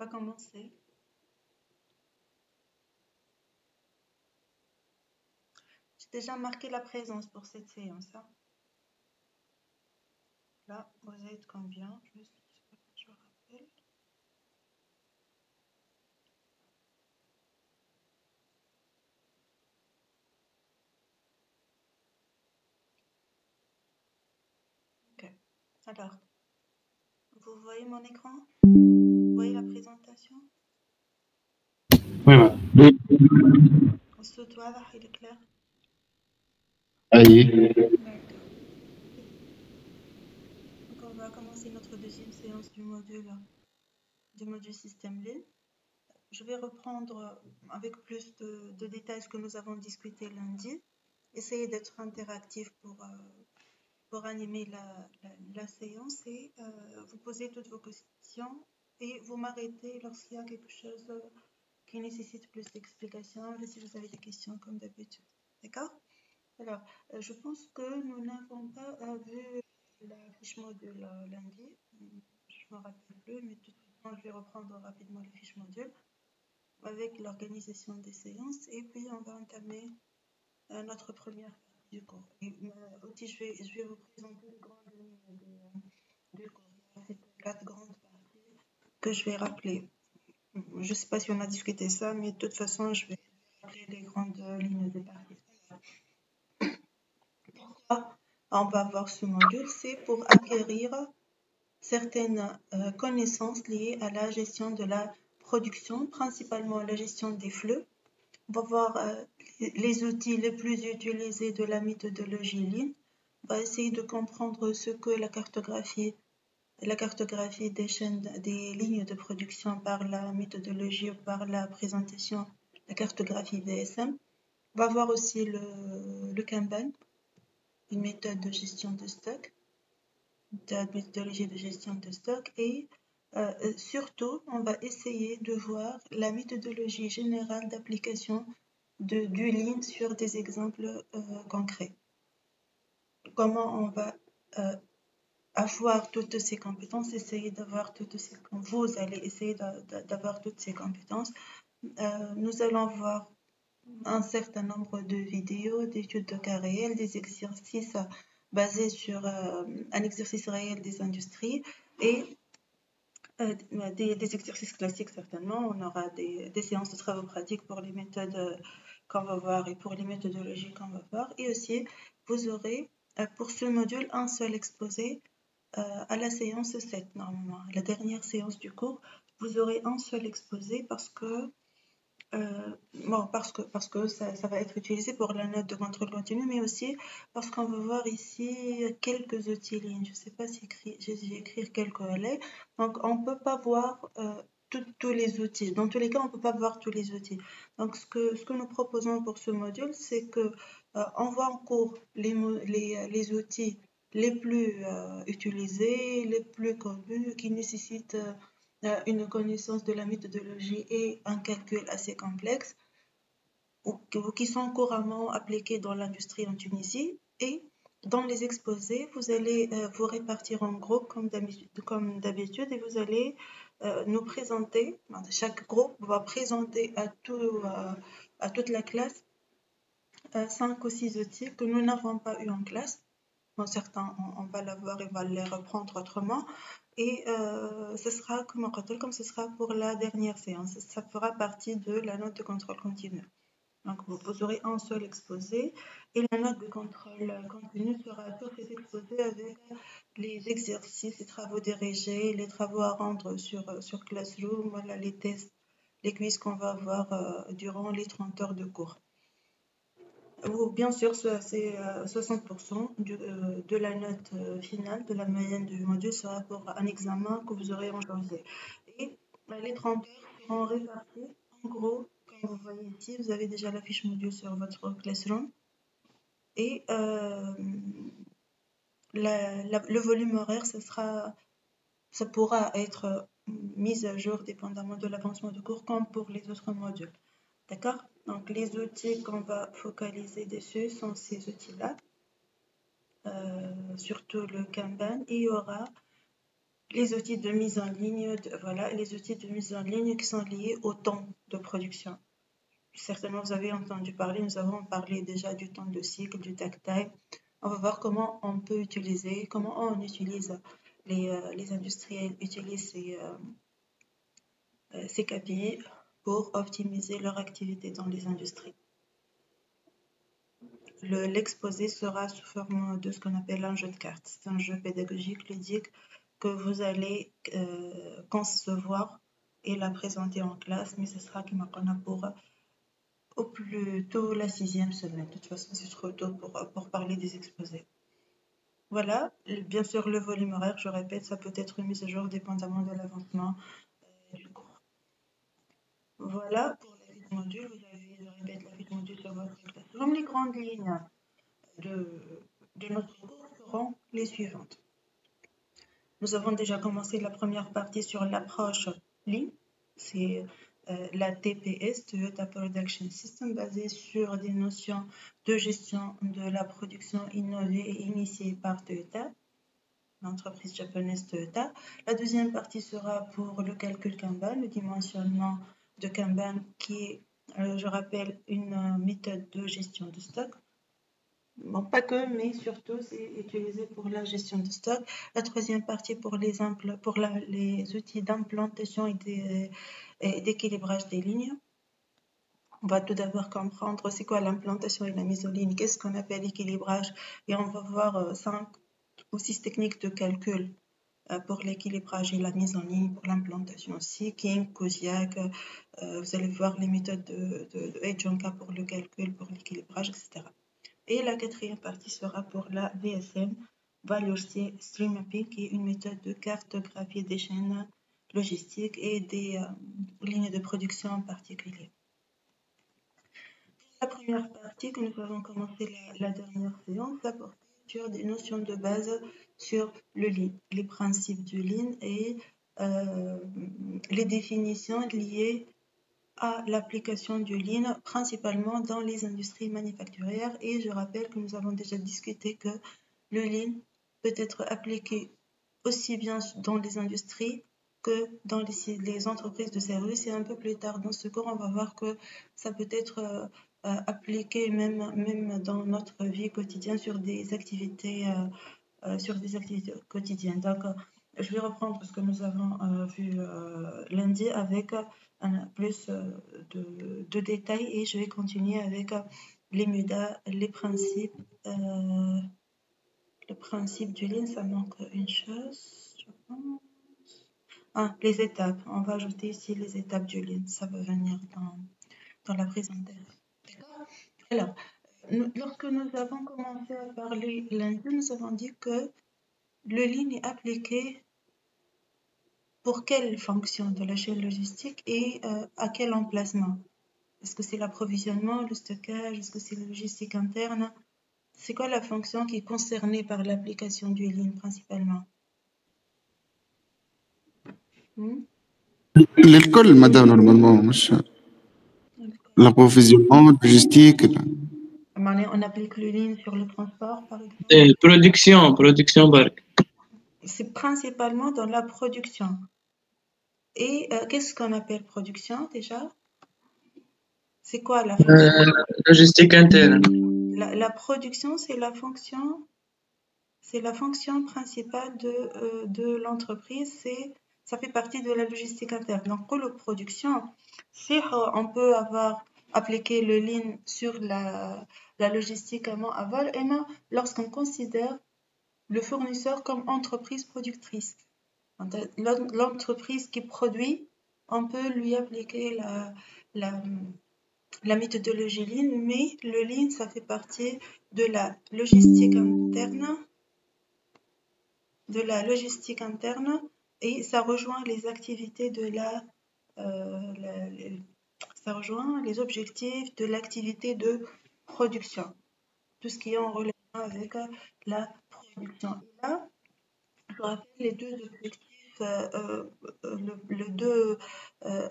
va commencer. J'ai déjà marqué la présence pour cette séance. Hein. Là, vous êtes combien? Juste, je rappelle. Ok. Alors, vous voyez mon écran? Vous voyez la présentation? Oui, oui. الصوت واضح il est clair? Allez. D'accord. Donc, on va commencer notre deuxième séance du module système Lean. Je vais reprendre avec plus de détails ce que nous avons discuté lundi. Essayez d'être interactif pour animer la séance et vous poser toutes vos questions et vous m'arrêtez lorsqu'il y a quelque chose qui nécessite plus d'explications et si vous avez des questions comme d'habitude. D'accord? Alors, je pense que nous n'avons pas vu la fiche module lundi. Je ne me rappelle plus, mais de toute façon, je vais reprendre rapidement les fiches modules avec l'organisation des séances et puis on va entamer notre première partie du cours. Et aussi, je vais vous présenter les grandes lignes du cours. Il y a ces 4 grandes parties que je vais rappeler. Je ne sais pas si on a discuté ça, mais de toute façon, je vais rappeler les grandes lignes des parties. Pourquoi on va voir ce module? C'est pour acquérir certaines connaissances liées à la gestion de la production, principalement la gestion des flux. On va voir les outils les plus utilisés de la méthodologie Lean. On va essayer de comprendre ce que la cartographie des chaînes, des lignes de production par la méthodologie ou par la présentation, la cartographie DSM. On va voir aussi le Kanban, une méthode de gestion de stock, une méthodologie de gestion de stock et surtout, on va essayer de voir la méthodologie générale d'application du Lean sur des exemples concrets. Comment on va avoir toutes ces compétences, essayer d'avoir toutes ces vous allez essayer d'avoir toutes ces compétences. Nous allons voir un certain nombre de vidéos, d'études de cas réels, des exercices basés sur un exercice réel des industries et des exercices classiques certainement. On aura des séances de travaux pratiques pour les méthodes qu'on va voir et pour les méthodologies qu'on va voir. Et aussi, vous aurez pour ce module un seul exposé à la séance 7 normalement, la dernière séance du cours. Vous aurez un seul exposé parce que ça va être utilisé pour la note de contrôle continu, mais aussi parce qu'on va voir ici quelques outils lignes. Je ne sais pas si j'ai écrit quelques relais. Donc, on ne peut pas voir tous les outils. Dans tous les cas, on ne peut pas voir tous les outils. Donc, ce que nous proposons pour ce module, c'est que on voit en cours les outils les plus utilisés, les plus connus, qui nécessitent une connaissance de la méthodologie et un calcul assez complexe ou qui sont couramment appliqués dans l'industrie en Tunisie. Et dans les exposés, vous allez vous répartir en groupes comme d'habitude et vous allez nous présenter, chaque groupe va présenter à toute la classe 5 ou 6 outils que nous n'avons pas eu en classe. Bon, certains, on va l'avoir et on va les reprendre autrement. Et ce sera, comme ce sera pour la dernière séance. Ça fera partie de la note de contrôle continu. Donc, vous aurez un seul exposé et la note de contrôle continu sera sur cet exposé avec les exercices, les travaux dirigés, les travaux à rendre sur Classroom, voilà, les tests, les quiz qu'on va avoir durant les 30 heures de cours. Bien sûr, c'est 60% de la note finale, de la moyenne du module sera pour un examen que vous aurez en janvier. Et les 30 heures seront réparties en gros, comme vous voyez ici, vous avez déjà la fiche module sur votre Classroom. Et le volume horaire, ça pourra être mis à jour dépendamment de l'avancement du cours, comme pour les autres modules. D'accord? Donc, les outils qu'on va focaliser dessus sont ces outils-là, surtout le Kanban. Et il y aura les outils de mise en ligne, voilà, les outils de mise en ligne qui sont liés au temps de production. Certainement, vous avez entendu parler, nous avons parlé déjà du temps de cycle, du tactile. On va voir comment on peut utiliser, comment on utilise, les industriels utilisent ces KPI pour optimiser leur activité dans les industries. L'exposé sera sous forme de ce qu'on appelle un jeu de cartes. C'est un jeu pédagogique, ludique, que vous allez concevoir et la présenter en classe, mais ce sera qui m'apprenait pour au plus tôt la 6e semaine. De toute façon, c'est trop tôt pour parler des exposés. Voilà, bien sûr, le volume horaire, je répète, ça peut être mis à jour dépendamment de l'avancement du cours. Voilà, pour la vie de module, vous avez, je répète, la vie de module sur votre classroom. Les grandes lignes de notre cours seront les suivantes. Nous avons déjà commencé la première partie sur l'approche Lean. C'est la TPS, Toyota Production System, basée sur des notions de gestion de la production innovée et initiée par Toyota, l'entreprise japonaise Toyota. La deuxième partie sera pour le calcul Kanban, le dimensionnement de Kanban qui est, je rappelle, une méthode de gestion de stock. Bon, pas que, mais surtout, c'est utilisé pour la gestion de stock. La troisième partie pour les outils d'implantation et d'équilibrage des lignes. On va tout d'abord comprendre c'est quoi l'implantation et la mise en ligne, qu'est-ce qu'on appelle équilibrage, et on va voir 5 ou 6 techniques de calcul pour l'équilibrage et la mise en ligne, pour l'implantation aussi, King, Koziak, vous allez voir les méthodes de Ejonka pour le calcul, pour l'équilibrage, etc. Et la quatrième partie sera pour la VSM, Value Stream Mapping, qui est une méthode de cartographie des chaînes logistiques et des lignes de production en particulier. La première partie que nous avons commencé la dernière séance va porter sur des notions de base sur le Lean, les principes du Lean et les définitions liées à l'application du Lean, principalement dans les industries manufacturières. Et je rappelle que nous avons déjà discuté que le Lean peut être appliqué aussi bien dans les industries que dans les entreprises de services. Et un peu plus tard dans ce cours, on va voir que ça peut être appliqué même dans notre vie quotidienne sur des activités quotidiennes. Donc, je vais reprendre ce que nous avons vu lundi avec plus de détails et je vais continuer avec les MUDA, les principes. Le principe du Lean, ça manque une chose, je pense. Ah, les étapes. On va ajouter ici les étapes du Lean. Ça va venir dans la présentation. D'accord? Alors, lorsque nous avons commencé à parler lundi, nous avons dit que le Lean est appliqué pour quelle fonction de la chaîne logistique et à quel emplacement? Est-ce que c'est l'approvisionnement, le stockage? Est-ce que c'est la logistique interne? C'est quoi la fonction qui est concernée par l'application du Lean principalement? للكل مدام نورمالمون مش l'approvisionnement logistique. On applique le Lean sur le transport, par exemple. production barque. C'est principalement dans la production. Et qu'est-ce qu'on appelle production déjà? C'est quoi la fonction? Logistique interne. La production, c'est la fonction principale de l'entreprise. Ça fait partie de la logistique interne. Donc, pour la production, si on peut avoir appliqué le Lean sur la logistique aval, et même lorsqu'on considère le fournisseur comme entreprise productrice. L'entreprise qui produit, on peut lui appliquer la méthodologie Lean, mais le Lean, ça fait partie de la logistique interne, et ça rejoint les activités ça rejoint les objectifs de l'activité de production, tout ce qui est en relation avec la production. Et là, je rappelle les deux objectifs,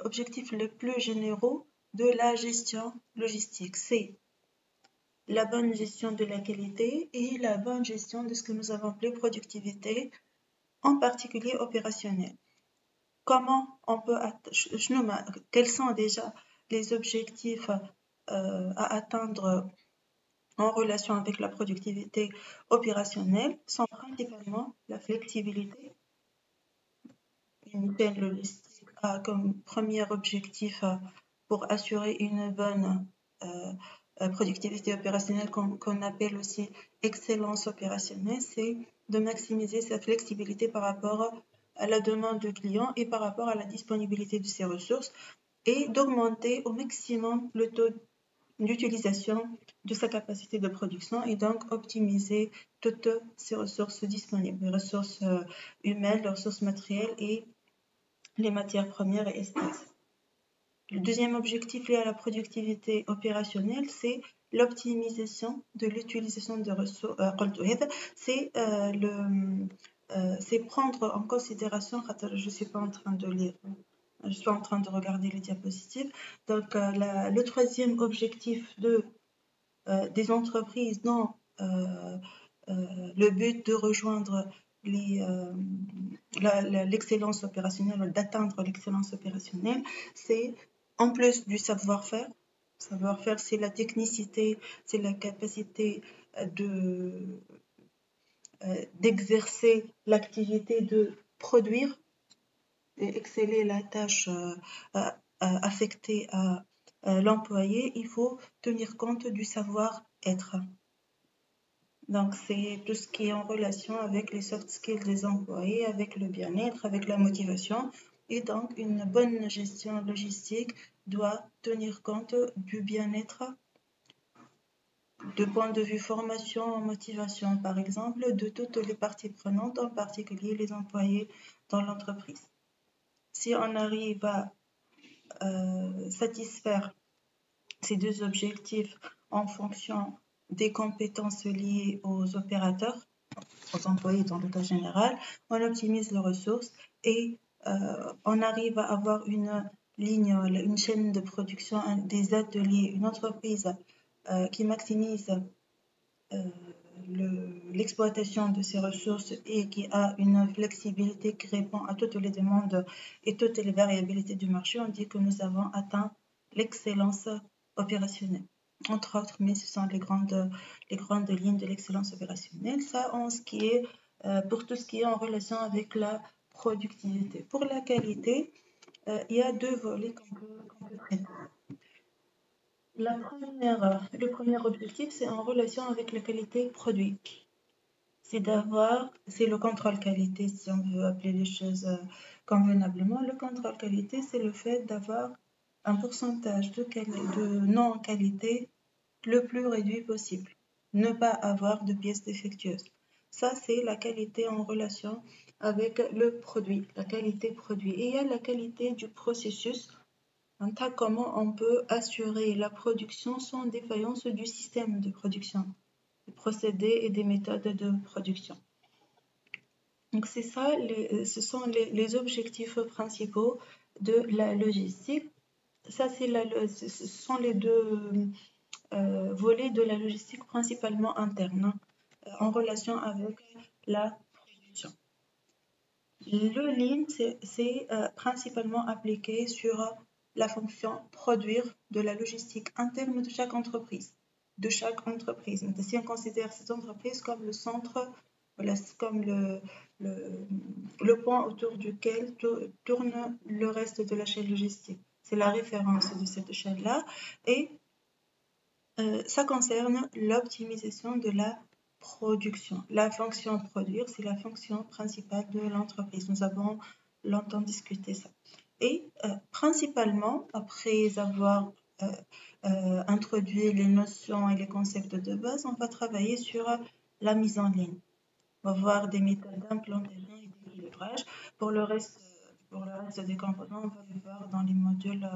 objectifs les plus généraux de la gestion logistique. C'est la bonne gestion de la qualité et la bonne gestion de ce que nous avons appelé productivité en particulier opérationnel. Comment on peut quels sont déjà les objectifs à atteindre en relation avec la productivité opérationnelle sont principalement la flexibilité. Une chaîne logistique a comme premier objectif pour assurer une bonne productivité opérationnelle qu'on appelle aussi excellence opérationnelle, c'est de maximiser sa flexibilité par rapport à la demande du client et par rapport à la disponibilité de ses ressources et d'augmenter au maximum le taux d'utilisation de sa capacité de production et donc optimiser toutes ses ressources disponibles, les ressources humaines, les ressources matérielles et les matières premières et espèces. Le deuxième objectif lié à la productivité opérationnelle, c'est l'optimisation de l'utilisation de ressources. C'est prendre en considération, je ne suis pas en train de lire, je suis en train de regarder les diapositives. Donc, le troisième objectif des entreprises dans le but de rejoindre l'excellence opérationnelle, d'atteindre l'excellence opérationnelle, c'est en plus du savoir-faire. Savoir-faire, c'est la technicité, c'est la capacité d'exercer l'activité de produire et exceller la tâche affectée à l'employé. Il faut tenir compte du savoir-être. Donc, c'est tout ce qui est en relation avec les soft skills des employés, avec le bien-être, avec la motivation. Et donc, une bonne gestion logistique doit tenir compte du bien-être de point de vue formation, motivation, par exemple, de toutes les parties prenantes, en particulier les employés dans l'entreprise. Si on arrive à satisfaire ces deux objectifs en fonction des compétences liées aux opérateurs, aux employés dans le cas général, on optimise les ressources et on arrive à avoir une chaîne de production, des ateliers, une entreprise qui maximise l'exploitation de ces ressources et qui a une flexibilité qui répond à toutes les demandes et toutes les variabilités du marché, on dit que nous avons atteint l'excellence opérationnelle. Entre autres, mais ce sont les grandes lignes de l'excellence opérationnelle. Ça, pour tout ce qui est en relation avec la productivité. Pour la qualité, il y a deux volets qu'on peut traiter. Le premier objectif, c'est en relation avec la qualité produit. C'est le contrôle qualité, si on veut appeler les choses convenablement. Le contrôle qualité, c'est le fait d'avoir un pourcentage de non-qualité le plus réduit possible. Ne pas avoir de pièces défectueuses. Ça, c'est la qualité en relation avec le produit, la qualité produit. Et il y a la qualité du processus. Comment on peut assurer la production sans défaillance du système de production, des procédés et des méthodes de production. Donc c'est ça, ce sont les objectifs principaux de la logistique. Ça, ce sont les deux volets de la logistique principalement interne, en relation avec la production. Le Lean, c'est principalement appliqué sur la fonction produire de la logistique interne de chaque entreprise. Donc, si on considère cette entreprise comme le centre, comme le point autour duquel tourne le reste de la chaîne logistique. C'est la référence de cette chaîne-là. Et ça concerne l'optimisation de la production. La fonction produire, c'est la fonction principale de l'entreprise. Nous avons longtemps discuté ça. Et principalement, après avoir introduit les notions et les concepts de base, on va travailler sur la mise en ligne. On va voir des méthodes d'implantation et d'équilibrage. Pour le reste des composants, on va les voir dans les modules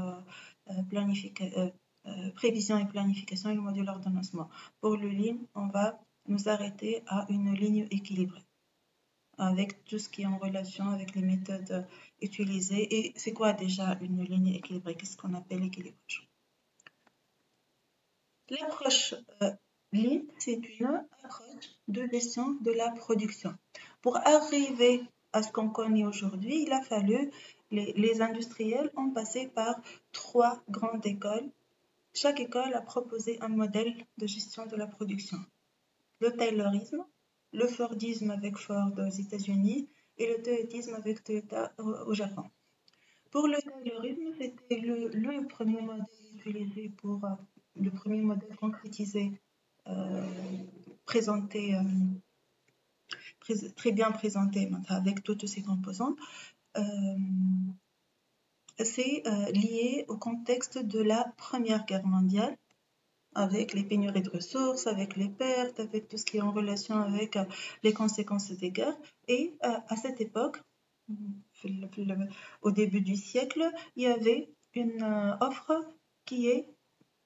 prévision et planification et le module ordonnancement. Pour le Lean, on va nous arrêter à une ligne équilibrée avec tout ce qui est en relation avec les méthodes utilisées. Et c'est quoi déjà une ligne équilibrée? Qu'est-ce qu'on appelle équilibrage? L'approche Lean, c'est une approche de gestion de la production. Pour arriver à ce qu'on connaît aujourd'hui, il a fallu, les industriels ont passé par 3 grandes écoles. Chaque école a proposé un modèle de gestion de la production. Le Taylorisme, le Fordisme avec Ford aux États-Unis et le Toyotisme avec Toyota au Japon. Pour le Taylorisme, c'était le premier modèle utilisé pour le premier modèle concrétisé, présenté, très bien présenté avec toutes ses composantes. C'est lié au contexte de la Première Guerre mondiale, avec les pénuries de ressources, avec les pertes, avec tout ce qui est en relation avec les conséquences des guerres. Et à cette époque, au début du siècle, il y avait une offre qui est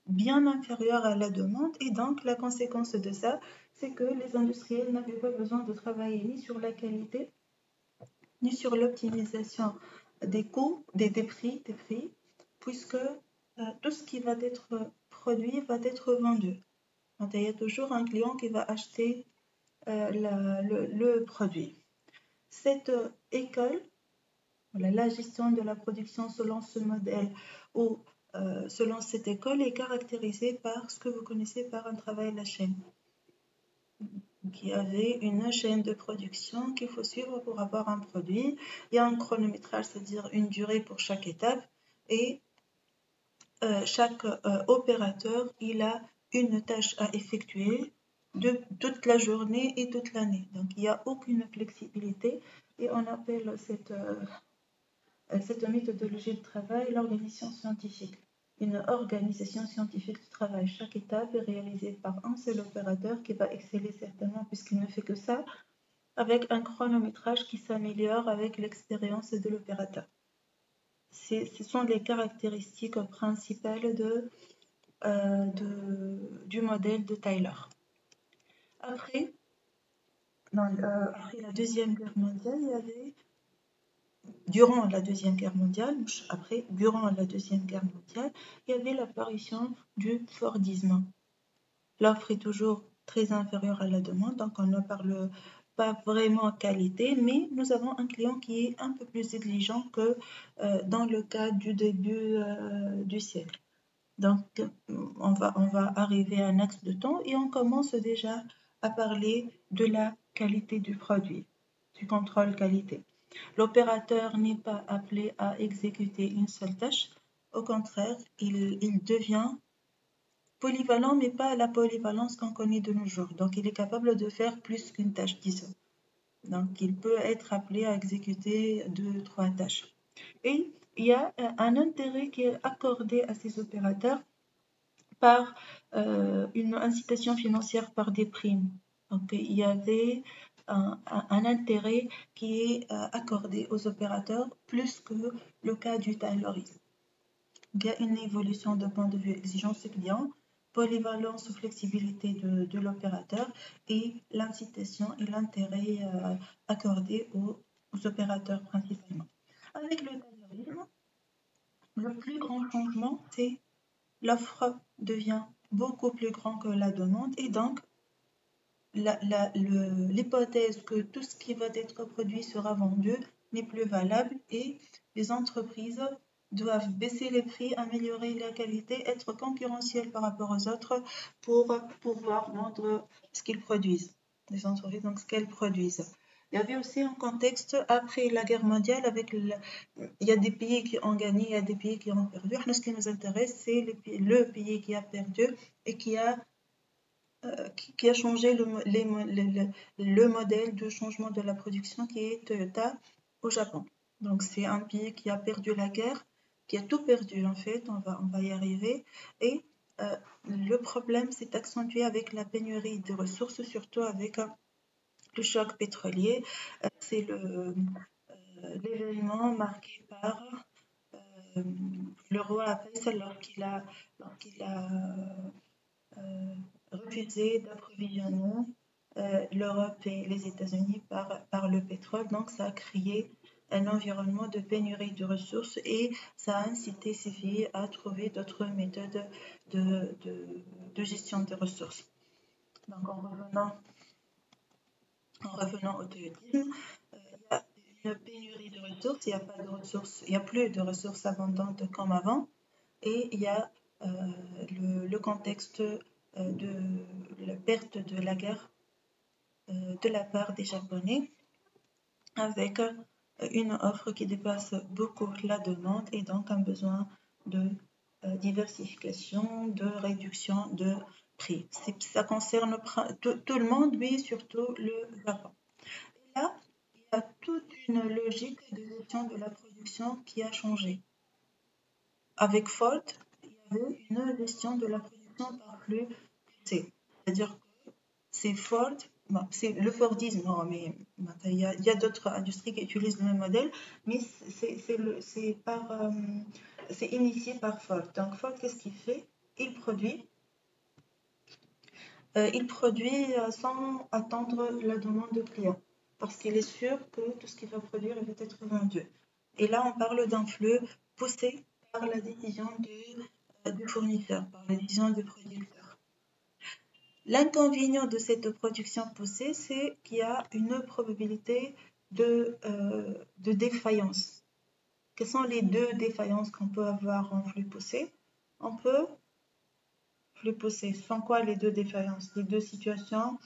bien inférieure à la demande, et donc la conséquence de ça, c'est que les industriels n'avaient pas besoin de travailler ni sur la qualité, ni sur l'optimisation des coûts, des prix, puisque tout ce qui va être produit va être vendu. Donc, il y a toujours un client qui va acheter le produit. Cette école, la gestion de la production selon ce modèle ou selon cette école est caractérisée par ce que vous connaissez par un travail à la chaîne. Donc, il y avait une chaîne de production qu'il faut suivre pour avoir un produit. Il y a un chronométrage, c'est-à-dire une durée pour chaque étape, et chaque opérateur, il a une tâche à effectuer de toute la journée et toute l'année. Donc, il n'y a aucune flexibilité, et on appelle cette méthodologie de travail l'organisation scientifique. Une organisation scientifique du travail. Chaque étape est réalisée par un seul opérateur qui va exceller certainement puisqu'il ne fait que ça, avec un chronométrage qui s'améliore avec l'expérience de l'opérateur. Ce sont les caractéristiques principales du modèle de Taylor. Après la Deuxième Guerre mondiale, il y avait, durant la Deuxième Guerre mondiale, il y avait l'apparition du Fordisme. L'offre est toujours très inférieure à la demande, donc on ne parle pas vraiment qualité, mais nous avons un client qui est un peu plus exigeant que dans le cas du début du siècle. Donc, on va arriver à un axe de temps et on commence déjà à parler de la qualité du produit, du contrôle qualité. L'opérateur n'est pas appelé à exécuter une seule tâche. Au contraire, il devient polyvalent, mais pas la polyvalence qu'on connaît de nos jours. Donc, il est capable de faire plus qu'une tâche, disons. Donc, il peut être appelé à exécuter 2, 3 tâches. Et il y a un intérêt qui est accordé à ces opérateurs par une incitation financière par des primes. Donc, il y avait un intérêt qui est accordé aux opérateurs plus que le cas du Taylorisme. Il y a une évolution de point de vue exigence client, polyvalence ou flexibilité de l'opérateur et l'incitation et l'intérêt accordé aux opérateurs principalement. Avec le Taylorisme, le plus grand changement, c'est l'offre devient beaucoup plus grande que la demande et donc l'hypothèse que tout ce qui va être produit sera vendu n'est plus valable et les entreprises doivent baisser les prix, améliorer la qualité, être concurrentielles par rapport aux autres pour pouvoir vendre ce qu'ils produisent. Les entreprises, donc ce qu'elles produisent. Il y avait aussi un contexte après la guerre mondiale avec il y a des pays qui ont gagné, il y a des pays qui ont perdu. Ce qui nous intéresse, c'est le pays qui a perdu et qui a changé le modèle de changement de la production qui est Toyota au Japon. Donc c'est un pays qui a perdu la guerre, qui a tout perdu en fait, on va y arriver. Et le problème s'est accentué avec la pénurie de ressources, surtout avec le choc pétrolier. C'est l'événement marqué par le roi Faisal lorsqu'il a refusé d'approvisionner l'Europe et les États-Unis par le pétrole. Donc, ça a créé un environnement de pénurie de ressources et ça a incité ces pays à trouver d'autres méthodes de gestion des ressources. Donc, en revenant au toyotisme, il une pénurie de ressources, il n'y a pas de ressources, il n'y a plus de ressources abondantes comme avant, et il y a le contexte de la perte de la guerre de la part des Japonais, avec une offre qui dépasse beaucoup la demande et donc un besoin de diversification, de réduction de prix. Ça concerne tout le monde, mais surtout le Japon. Et là, il y a toute une logique de gestion de la production qui a changé. Avec Ford, il y avait une gestion de la production par flux poussé. C'est-à-dire que c'est Ford, bon, c'est le Fordisme, non, mais il y a d'autres industries qui utilisent le même modèle, mais c'est initié par Ford. Donc Ford, qu'est-ce qu'il fait? Il produit sans attendre la demande du client, parce qu'il est sûr que tout ce qu'il va produire il va être vendu. Et là, on parle d'un flux poussé par la décision du fournisseur, par la décision du producteur. L'inconvénient de cette production poussée, c'est qu'il y a une probabilité de défaillance. Quelles sont les deux défaillances qu'on peut avoir en flux poussé? Flux poussé, sont quoi les deux défaillances? Les deux situations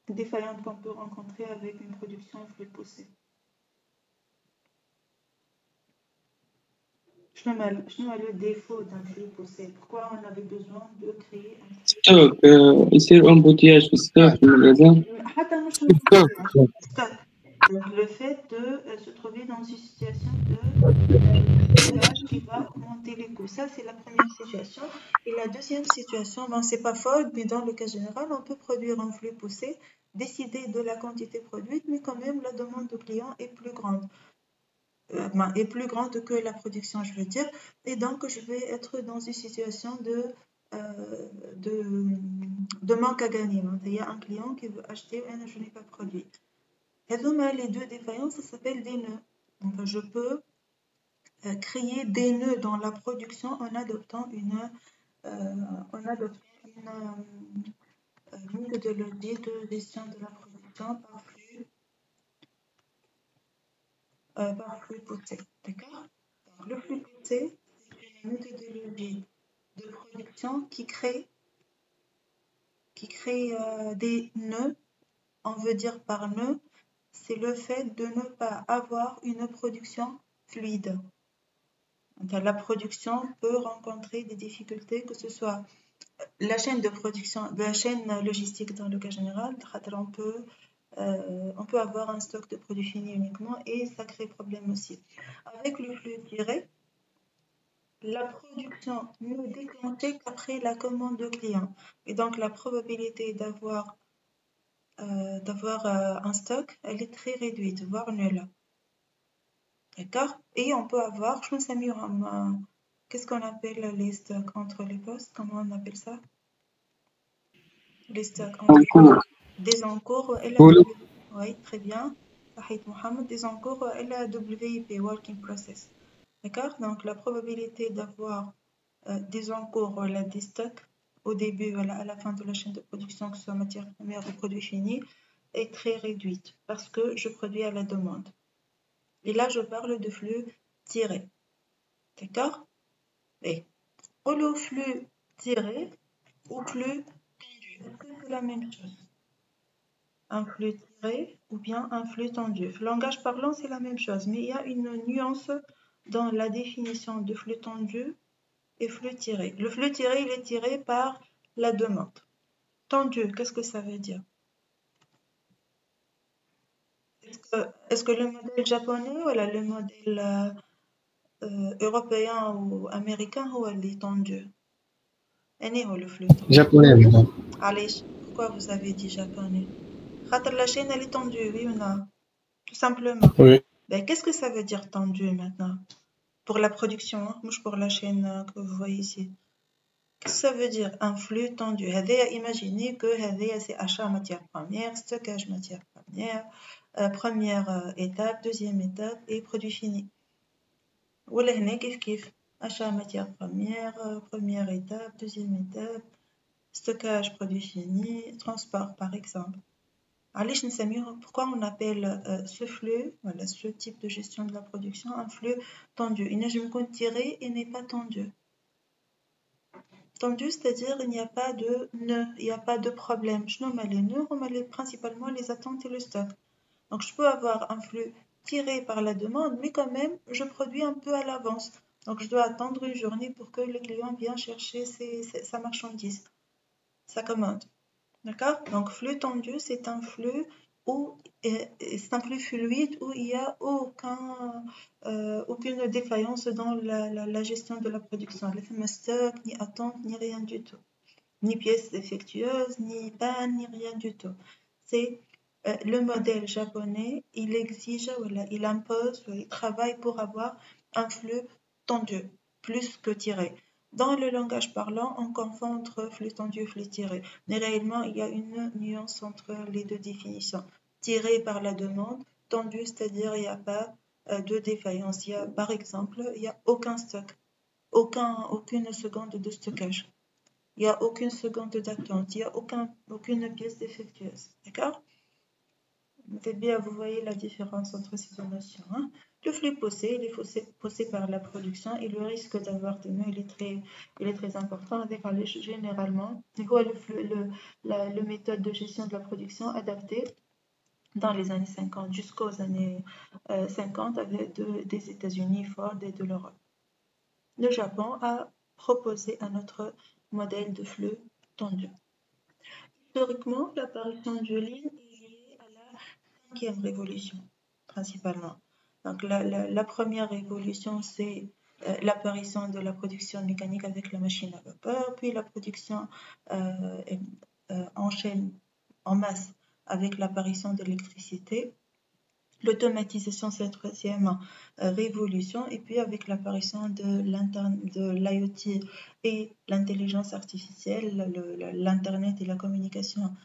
défaillantes qu'on peut rencontrer avec une production en flux poussé. شنو est le défaut d'un flux poussé? Pourquoi on avait besoin de créer un flux ستوك يصير امبوتياج في ستوك في المغازان. حتى مش stock. Donc le fait de se trouver dans une situation de stockage qui va augmenter les coûts. Ça, c'est la première situation. Et la deuxième situation, bon, c'est pas faute, mais dans le cas général, on peut produire un flux poussé, décider de la quantité produite, mais quand même la demande du client est plus grande. Est plus grande que la production, je veux dire. Et donc, je vais être dans une situation de manque à gagner. Il y a un client qui veut acheter et je n'ai pas produit. Et donc, les deux défaillances, ça s'appelle des nœuds. Donc, je peux créer des nœuds dans la production en adoptant une méthodologie de gestion de la production par flux poussé. D'accord? Donc, le flux poussé, c'est une méthodologie de production qui crée des nœuds. On veut dire par nœud, c'est le fait de ne pas avoir une production fluide. Donc, la production peut rencontrer des difficultés, que ce soit la chaîne de production, la chaîne logistique dans le cas général. On peut avoir un stock de produits finis uniquement et ça crée problème aussi. Avec le flux tiré, la production ne déclenchée qu'après la commande de client. Et donc, la probabilité d'avoir un stock, elle est très réduite, voire nulle. D'accord? Et on peut avoir, je pense, qu'est-ce qu'on appelle les stocks entre les postes? Comment on appelle ça? Les stocks entre des encours et la oui, très bien. Mohamed, des encours et la WIP, Working Process. D'accord? Donc, la probabilité d'avoir des encours, des stocks au début, à la fin de la chaîne de production, que ce soit matière première ou produit fini, est très réduite parce que je produis à la demande. Et là, je parle de flux tiré. D'accord? Et le flux tiré ou flux tendu, est-ce que c'est la même chose? Un flux tiré ou bien un flux tendu. Langage parlant, c'est la même chose, mais il y a une nuance dans la définition de flux tendu et flux tiré. Le flux tiré, il est tiré par la demande. Tendu, qu'est-ce que ça veut dire? Est-ce que le modèle japonais ou le modèle européen ou américain ou elle est tendu? Où le flux tendu? Japonais, maintenant. Allez, pourquoi vous avez dit japonais? La chaîne elle est tendue, oui ou non? Tout simplement. Oui. Ben, qu'est-ce que ça veut dire tendu maintenant? Pour la production, hein, pour la chaîne que vous voyez ici. Qu'est-ce que ça veut dire un flux tendu? Imaginez que c'est achat matière première, stockage matière première, première étape, deuxième étape et produit fini. Ou là, achat matière première, première étape, deuxième étape, stockage, produit fini, transport par exemple. Pourquoi on appelle ce flux, voilà, ce type de gestion de la production, un flux tendu? Il je me compte tiré et n'est pas tendu. Tendu, c'est-à-dire il n'y a pas de nœud, il n'y a pas de problème. Je nomme les nœuds, on met principalement les attentes et le stock. Donc je peux avoir un flux tiré par la demande, mais quand même, je produis un peu à l'avance. Donc je dois attendre une journée pour que le client vienne chercher sa marchandise, sa commande. D'accord? Donc flux tendu, c'est un flux où c'est un flux fluide où il n'y a aucune défaillance dans la gestion de la production. Les fameux stocks, ni attente, ni rien du tout. Ni pièces défectueuses, ni panne, ni rien du tout. C'est le modèle japonais, il exige, voilà, il impose, il travaille pour avoir un flux tendu, plus que tiré. Dans le langage parlant, on confond entre flux tendu et flux tiré. Mais réellement, il y a une nuance entre les deux définitions. Tiré par la demande, tendu, c'est-à-dire il n'y a pas de défaillance. Il y a, par exemple, il n'y a aucun stock, aucune seconde de stockage. Il n'y a aucune seconde d'attente, il n'y a aucune pièce défectueuse. D'accord? C'est bien, vous voyez la différence entre ces deux notions. Hein? Le flux posé, il est posé par la production et le risque d'avoir des nœuds, il est très important. Avec généralement, c'est quoi le méthode de gestion de la production adaptée dans les années 50 jusqu'aux années 50 avec des États-Unis, Ford et de l'Europe. Le Japon a proposé un autre modèle de flux tendu. Historiquement, l'apparition du lean est liée à la cinquième révolution, principalement. Donc, la première révolution, c'est l'apparition de la production mécanique avec la machine à vapeur, puis la production en chaîne, en masse, avec l'apparition de l'électricité. L'automatisation, c'est la troisième révolution, et puis avec l'apparition de l'IoT et l'intelligence artificielle, l'Internet et la communication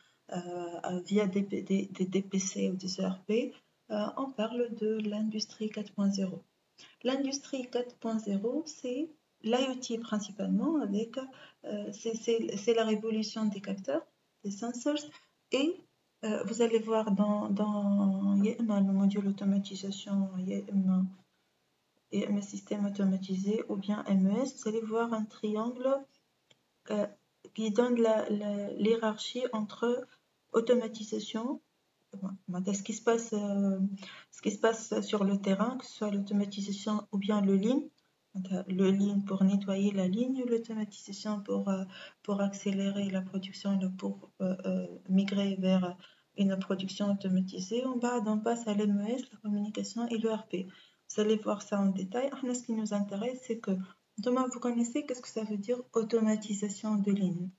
via des DPC ou des ERP, on parle de l'industrie 4.0. L'industrie 4.0, c'est l'IoT principalement, c'est la révolution des capteurs, des sensors, et vous allez voir dans le module automatisation, un système automatisé ou bien MES, vous allez voir un triangle qui donne l'hiérarchie entre automatisation, ce qui se passe sur le terrain, que ce soit l'automatisation ou bien le lean. Le lean pour nettoyer la ligne, l'automatisation pour accélérer la production, pour migrer vers une production automatisée. En bas, on passe à l'MES, la communication et l'ERP. Vous allez voir ça en détail. Ce qui nous intéresse, c'est que demain, vous connaissez qu'est-ce que ça veut dire automatisation de ligne?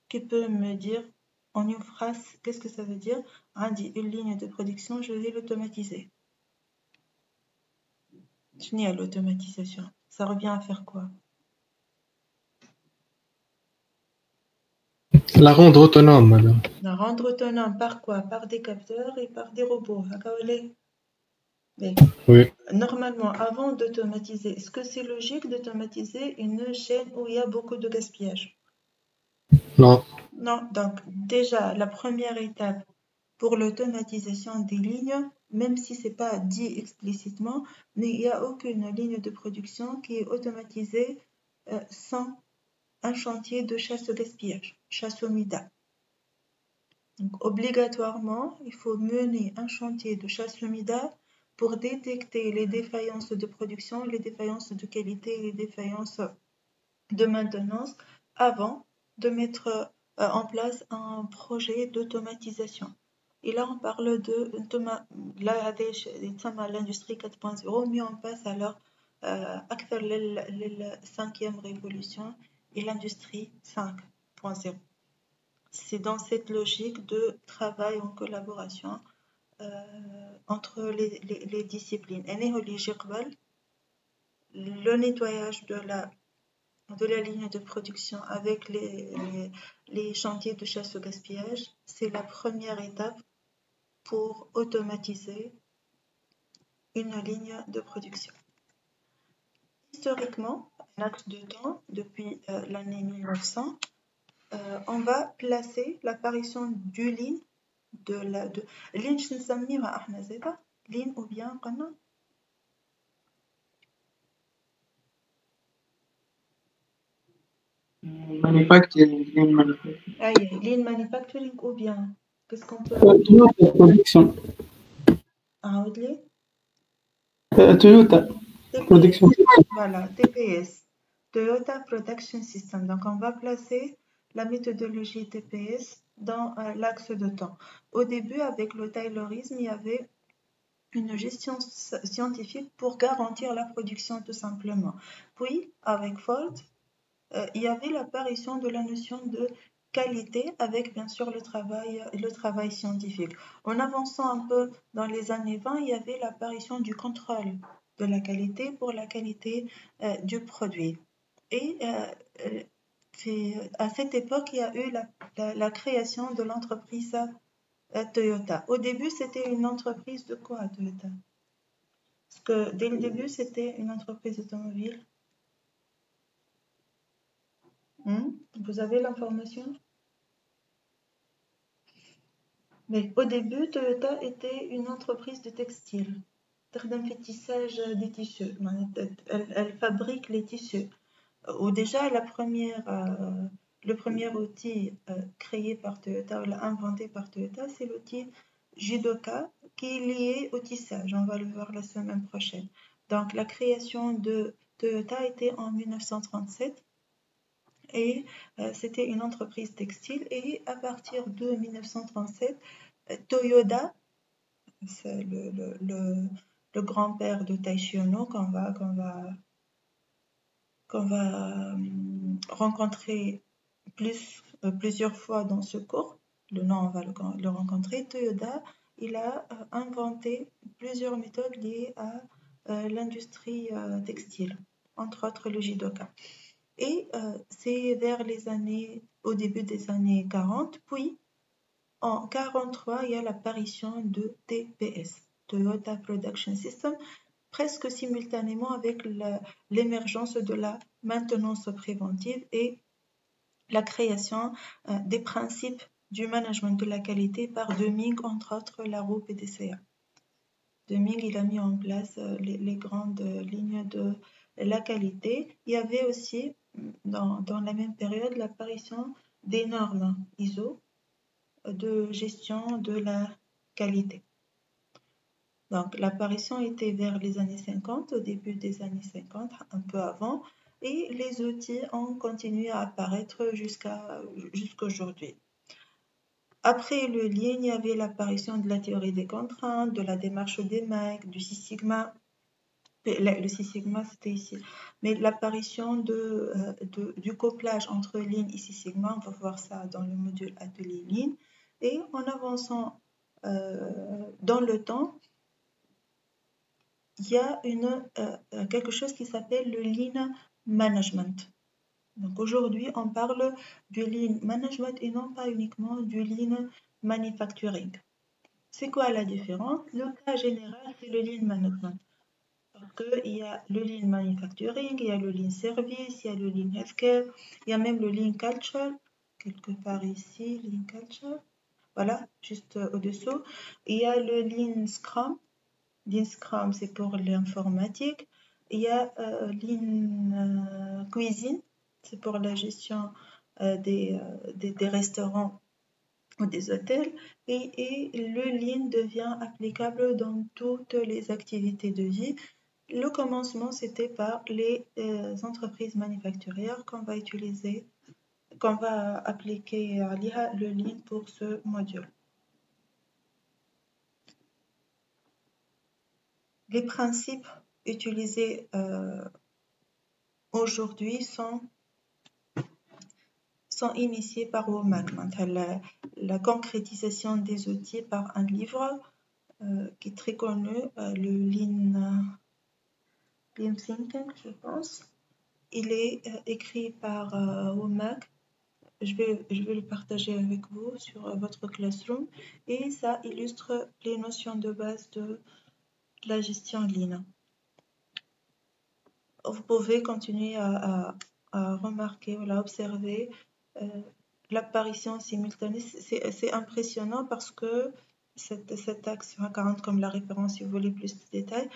Qui peut me dire en une phrase qu'est-ce que ça veut dire? Dit une ligne de production, je vais l'automatiser. Je n'ai à l'automatisation. Ça revient à faire quoi? La rendre autonome, madame. La rendre autonome par quoi? Par des capteurs et par des robots. Mais Oui. normalement, avant d'automatiser, est-ce que c'est logique d'automatiser une chaîne où il y a beaucoup de gaspillage? Non. Non. Donc déjà, la première étape pour l'automatisation des lignes, même si ce n'est pas dit explicitement, mais il n'y a aucune ligne de production qui est automatisée sans un chantier de chasse au gaspillage, chasse au mida. Donc, obligatoirement, il faut mener un chantier de chasse au mida pour détecter les défaillances de production, les défaillances de qualité, les défaillances de maintenance avant de mettre en place un projet d'automatisation. Et là, on parle de l'industrie 4.0, mais on passe alors à la cinquième révolution et l'industrie 5.0. C'est dans cette logique de travail en collaboration entre les disciplines. Le nettoyage de la ligne de production avec les chantiers de chasse au gaspillage, c'est la première étape pour automatiser une ligne de production. Historiquement, un axe de temps, depuis l'année 1900, on va placer l'apparition du lean de لين شو نسميها احنا زيدا لين ou bien قلنا Manufacturing, lean manufacturing. lean manufacturing ou bien qu'est-ce qu'on peut Toyota production. عاود لي Toyota TPS production. voilà TPS Toyota Production System donc on va placer la méthodologie TPS dans l'axe de temps. Au début avec le Taylorisme il y avait une gestion scientifique pour garantir la production tout simplement. Puis avec Ford il y avait l'apparition de la notion de qualité avec bien sûr le travail scientifique. En avançant un peu dans les années 20, il y avait l'apparition du contrôle de la qualité pour la qualité du produit. Et à cette époque, il y a eu la création de l'entreprise Toyota. Au début, c'était une entreprise de quoi Toyota? Parce que dès le début, c'était une entreprise automobile. Vous avez l'information? Mais au début, Toyota était une entreprise de textile. تخدم في التissage des tissus. Elle fabrique les tissus. Ou déjà, le premier outil créé par Toyota, ou inventé par Toyota, c'est l'outil Judoka qui est lié au tissage. On va le voir la semaine prochaine. Donc, la création de Toyota était en 1937. Et c'était une entreprise textile et à partir de 1937, Toyoda, c'est le grand-père de Taishi Ono qu'on va rencontrer plusieurs fois dans ce cours. Le nom, on va le rencontrer. Toyoda, il a inventé plusieurs méthodes liées à l'industrie textile, entre autres le Jidoka. Et c'est au début des années 40, puis en 43, il y a l'apparition de TPS, Toyota Production System, presque simultanément avec l'émergence de la maintenance préventive et la création des principes du management de la qualité par Deming, entre autres la roue PDCA. Deming, il a mis en place les grandes lignes de la qualité. Il y avait aussi, dans la même période, l'apparition des normes ISO de gestion de la qualité. Donc, l'apparition était vers les années 50, au début des années 50, un peu avant, et les outils ont continué à apparaître jusqu'à aujourd'hui. Après le Lean, il y avait l'apparition de la théorie des contraintes, de la démarche des mecs, du Six Sigma. Le Six Sigma, c'était ici. Mais l'apparition du couplage entre Lean et Six Sigma, on va voir ça dans le module atelier Lean. Et en avançant dans le temps, il y a quelque chose qui s'appelle le Lean Management. Donc aujourd'hui, on parle du Lean Management et non pas uniquement du Lean Manufacturing. C'est quoi la différence? Le cas général, c'est le Lean Management. Parce qu'il y a le Lean Manufacturing, il y a le Lean Service, il y a le Lean Healthcare, il y a même le Lean Culture, quelque part ici, Lean Culture. Voilà, juste au-dessous. Il y a le Lean Scrum. Lean Scrum, c'est pour l'informatique. Il y a Lean Cuisine, c'est pour la gestion des restaurants ou des hôtels. Et le Lean devient applicable dans toutes les activités de vie. Le commencement, c'était par les entreprises manufacturières qu'on va appliquer à l'IA le Lean pour ce module. Les principes utilisés aujourd'hui sont initiés par WOMAC. La concrétisation des outils par un livre qui est très connu, le Lean Thinking, je pense. Il est écrit par WOMAC. Je vais le partager avec vous sur votre Classroom et ça illustre les notions de base de la gestion Lean. Vous pouvez continuer à remarquer ou à observer l'apparition simultanée, c'est impressionnant parce que cet axe 40, comme la référence, si vous voulez plus de détails,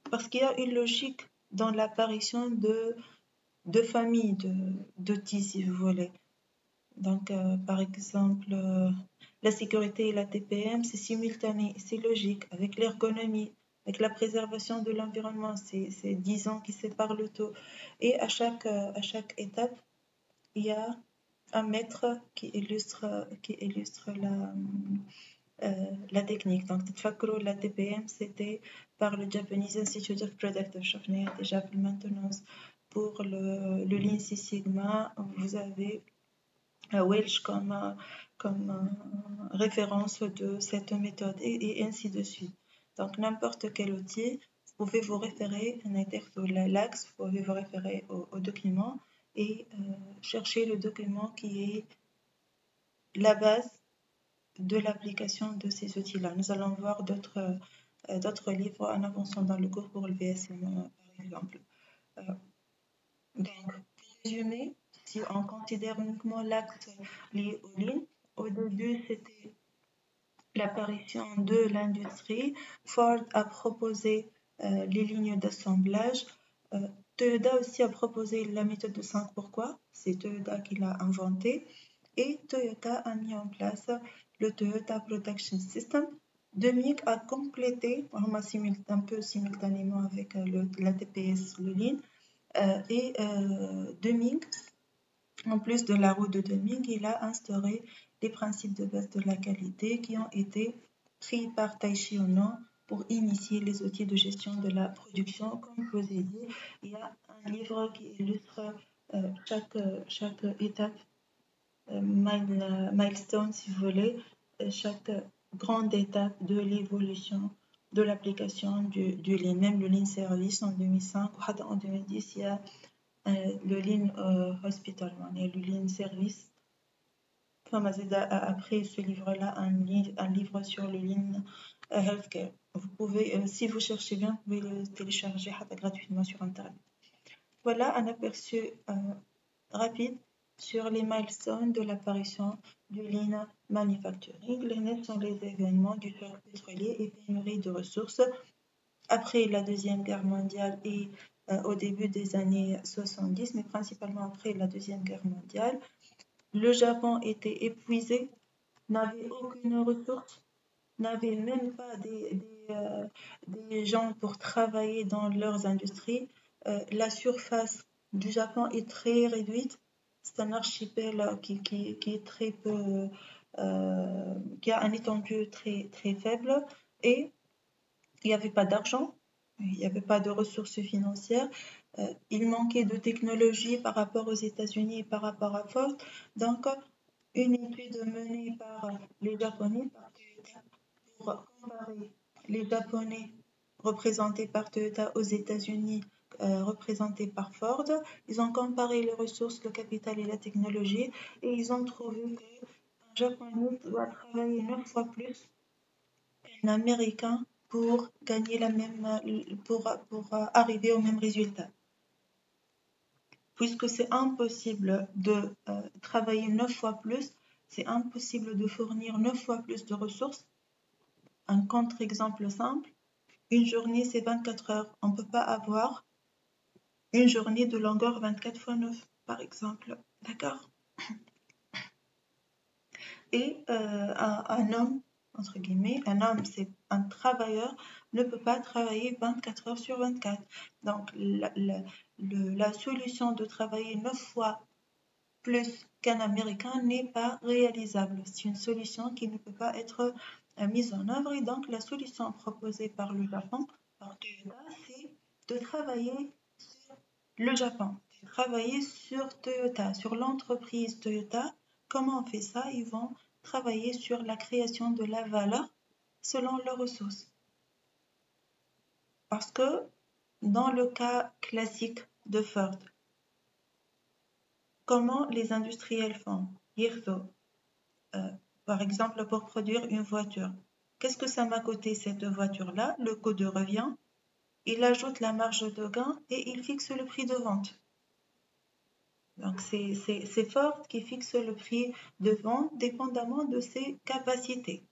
parce qu'il y a une logique dans l'apparition de familles, d'outils, si vous voulez. Donc, par exemple, la sécurité et la TPM, c'est simultané, c'est logique, avec l'ergonomie, avec la préservation de l'environnement, c'est 10 ans qui séparent le tout. Et à chaque étape, il y a un maître qui illustre la technique. Donc, la TPM, c'était par le Japanese Institute of Productive شفناها déjà في maintenance. Pour le Lean Six Sigma, vous avez Welch comme référence de cette méthode et ainsi de suite. Donc, n'importe quel outil, vous pouvez vous référer à l'axe, vous pouvez vous référer au document et chercher le document qui est la base de l'application de ces outils-là. Nous allons voir d'autres livres en avançant dans le cours pour le VSM, par exemple. Donc, pour résumer, si on considère uniquement l'axe lié aux lignes, au début, c'était l'apparition de l'industrie. Ford a proposé les lignes d'assemblage. Toyota aussi a proposé la méthode de 5 pourquoi. C'est Toyota qui l'a inventée. Et Toyota a mis en place le Toyota Production System. Deming a complété un peu simultanément avec la TPS, le Lean. Et Deming, en plus de la roue de Deming, il a instauré les principes de base de la qualité qui ont été pris par Taishi Ohno pour initier les outils de gestion de la production. Comme je vous ai dit, il y a un livre qui illustre chaque étape, milestone si vous voulez, chaque grande étape de l'évolution de l'application du Lean. Même le Lean Service en 2005 ou en 2010, il y a le Lean Hospital, le Lean Service. Après ce livre-là, un livre sur le Lean Healthcare. Vous pouvez, si vous cherchez bien, vous pouvez le télécharger gratuitement sur Internet. Voilà un aperçu rapide sur les milestones de l'apparition du Lean Manufacturing. Les NET sont les événements du choc pétrolier et pénurie de ressources après la Deuxième Guerre mondiale et au début des années 70, mais principalement après la Deuxième Guerre mondiale. Le Japon était épuisé, n'avait aucune ressource, n'avait même pas des gens pour travailler dans leurs industries. La surface du Japon est très réduite. C'est un archipel qui est très peu, qui a un étendue très, très faible et il n'y avait pas d'argent, il n'y avait pas de ressources financières, il manquait de technologie par rapport aux États-Unis et par rapport à Ford. Donc, une étude menée par les Japonais, par Toyota, pour comparer les Japonais représentés par Toyota aux États-Unis représentés par Ford. Ils ont comparé les ressources, le capital et la technologie et ils ont trouvé qu'un Japonais doit travailler 9 fois plus qu'un Américain pour gagner pour arriver au même résultat. Puisque c'est impossible de travailler 9 fois plus, c'est impossible de fournir 9 fois plus de ressources. Un contre-exemple simple, une journée c'est 24 heures. On ne peut pas avoir une journée de longueur 24 fois 9, par exemple. D'accord? Et un homme, entre guillemets, un homme, c'est un travailleur, ne peut pas travailler 24 heures sur 24. Donc, la solution de travailler 9 fois plus qu'un Américain n'est pas réalisable. C'est une solution qui ne peut pas être mise en œuvre. Et donc, la solution proposée par le Japon, par Toyota, c'est de travailler sur le Japon, de travailler sur Toyota, sur l'entreprise Toyota. Comment on fait ça? Ils vont travailler sur la création de la valeur selon leurs ressources. Parce que dans le cas classique de Ford, comment les industriels font? Par exemple, pour produire une voiture. Qu'est-ce que ça m'a coûté cette voiture-là? Le coût de revient. Il ajoute la marge de gain et il fixe le prix de vente. Donc, c'est Ford qui fixe le prix de vente dépendamment de ses capacités.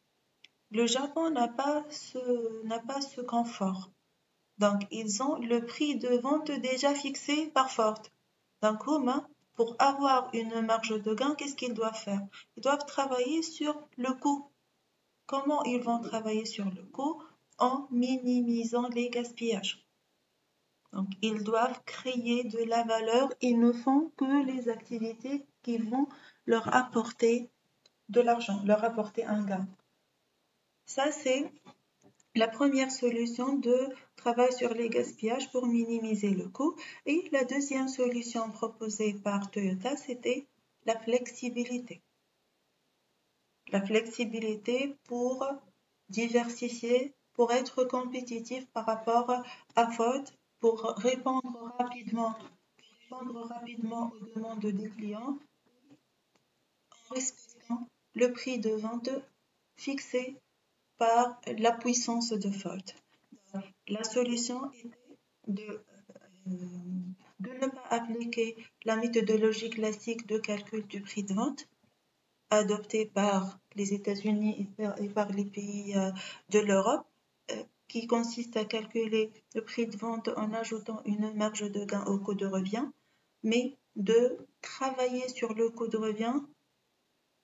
Le Japon n'a pas ce confort. Donc, ils ont le prix de vente déjà fixé par Ford. Donc, pour avoir une marge de gain, qu'est-ce qu'ils doivent faire? Ils doivent travailler sur le coût. Comment ils vont travailler sur le coût? En minimisant les gaspillages. Donc, ils doivent créer de la valeur. Ils ne font que les activités qui vont leur apporter de l'argent, leur apporter un gain. Ça, c'est la première solution de travail sur les gaspillages pour minimiser le coût. Et la deuxième solution proposée par Toyota, c'était la flexibilité. La flexibilité pour diversifier, pour être compétitif par rapport à Ford, pour répondre rapidement aux demandes des clients en respectant le prix de vente fixé par la puissance de Ford. La solution était de ne pas appliquer la méthodologie classique de calcul du prix de vente adoptée par les États-Unis et par les pays de l'Europe, qui consiste à calculer le prix de vente en ajoutant une marge de gain au coût de revient, mais de travailler sur le coût de revient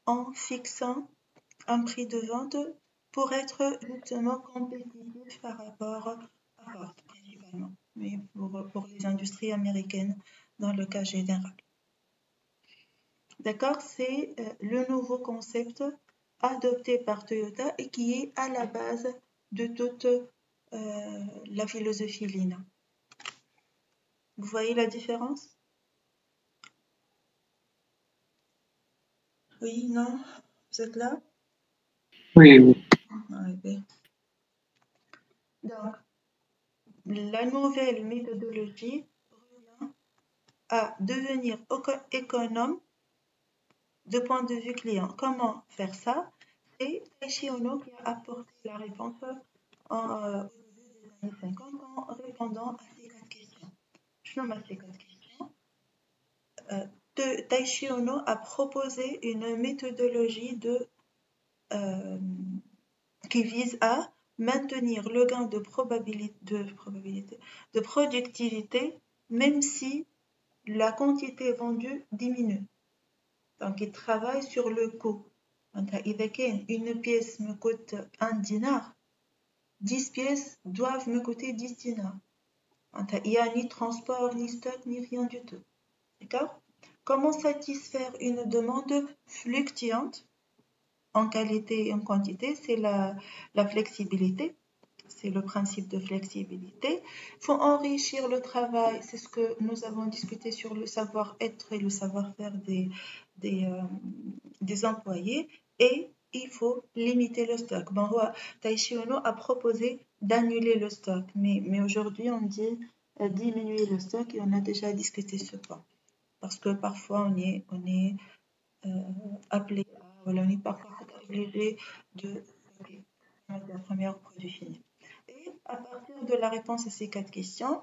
en fixant un prix de vente pour être justement compétitif par rapport à Ford, principalement, mais pour les industries américaines dans le cas général. D'accord, c'est le nouveau concept adopté par Toyota et qui est à la base de toute la philosophie Lean. Vous voyez la différence? Oui, non? Vous êtes là? Oui, oui. Oui. Donc, la nouvelle méthodologie revient à devenir économe de point de vue client. Comment faire ça? C'est Taishi Ohno qui a apporté la réponse au début des années 50 en répondant à ces 4 questions. Je nomme ces 4 questions. Taishi Ohno a proposé une méthodologie qui vise à maintenir le gain de productivité, même si la quantité vendue diminue. Donc, il travaille sur le coût. إذا كان une pièce me coûte 1 dinar, 10 pièces doivent me coûter 10 dinars. Il n'y a ni transport, ni stock, ni rien du tout. D'accord? Comment satisfaire une demande fluctuante en qualité et en quantité? C'est la flexibilité. C'est le principe de flexibilité. Il faut enrichir le travail. C'est ce que nous avons discuté sur le savoir-être et le savoir-faire des employés. Et il faut limiter le stock. Taishi Ohno a proposé d'annuler le stock. Mais aujourd'hui, on dit diminuer le stock et on a déjà discuté ce point. Parce que parfois, on est appelé on est parfois obligé de stocker la première produit fini. Et à partir de la réponse à ces 4 questions,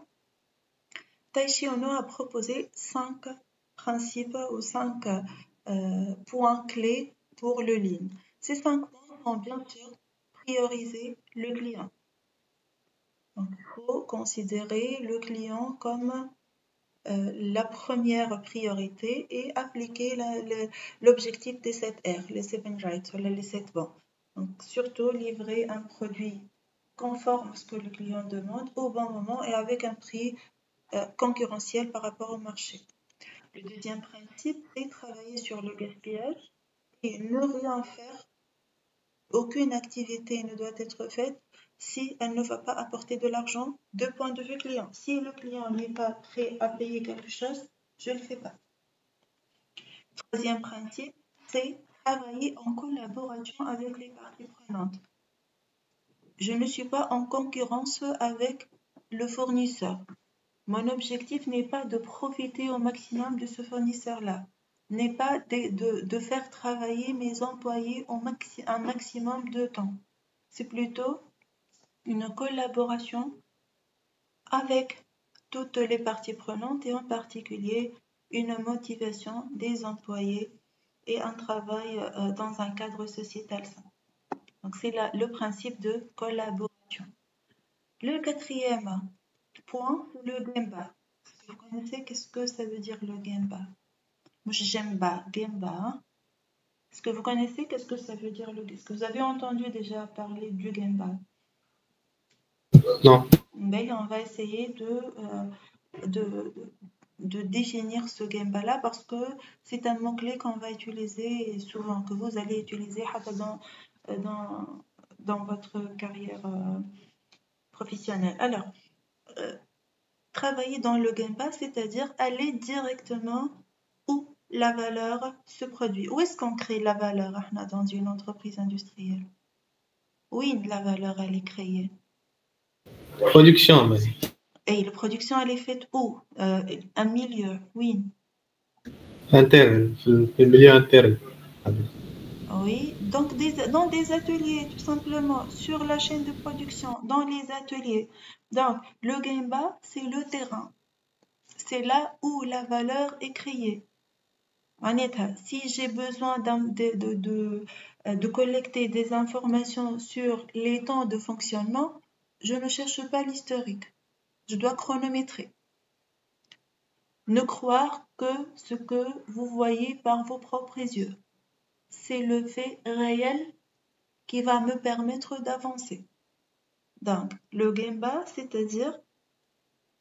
Taishi Ohno a proposé 5 principes ou 5 points clés pour le Lean. Ces 5 points sont bien sûr prioriser le client. Donc, il faut considérer le client comme la première priorité et appliquer l'objectif des 7 R, les 7 rights, les 7 bons. Donc, surtout livrer un produit conforme à ce que le client demande au bon moment et avec un prix concurrentiel par rapport au marché. Le deuxième principe, c'est travailler sur le gaspillage et ne rien faire. Aucune activité ne doit être faite si elle ne va pas apporter de l'argent de point de vue client. Si le client n'est pas prêt à payer quelque chose, je ne le fais pas. Troisième principe, c'est travailler en collaboration avec les parties prenantes. Je ne suis pas en concurrence avec le fournisseur. Mon objectif n'est pas de profiter au maximum de ce fournisseur-là, n'est pas de faire travailler mes employés un maximum de temps. C'est plutôt une collaboration avec toutes les parties prenantes et en particulier une motivation des employés et un travail dans un cadre sociétal sain. Donc, c'est le principe de collaboration. Le quatrième point, le gemba. Vous connaissez qu'est-ce que ça veut dire le gemba? Moi, j'aime pas, gemba. Hein? Est-ce que vous connaissez qu'est-ce que ça veut dire le gemba? Est-ce que vous avez entendu déjà parler du gemba? Non. Ben, on va essayer de définir ce gemba-là parce que c'est un mot-clé qu'on va utiliser souvent, que vous allez utiliser dans votre carrière professionnelle. Alors, travailler dans le gemba, c'est-à-dire aller directement où la valeur se produit. Où est-ce qu'on crée la valeur dans une entreprise industrielle? Oui, la valeur, elle est créée. Production, vas-y. Et la production, elle est faite où? Un milieu, oui. Interne, في milieu interne. Oui, donc dans des ateliers, tout simplement, sur la chaîne de production, dans les ateliers. Donc, le gemba, c'est le terrain. C'est là où la valeur est créée. Si j'ai besoin de collecter des informations sur les temps de fonctionnement, je ne cherche pas l'historique. Je dois chronométrer. Ne croire que ce que vous voyez par vos propres yeux. C'est le fait réel qui va me permettre d'avancer. Donc, le gemba, c'est-à-dire,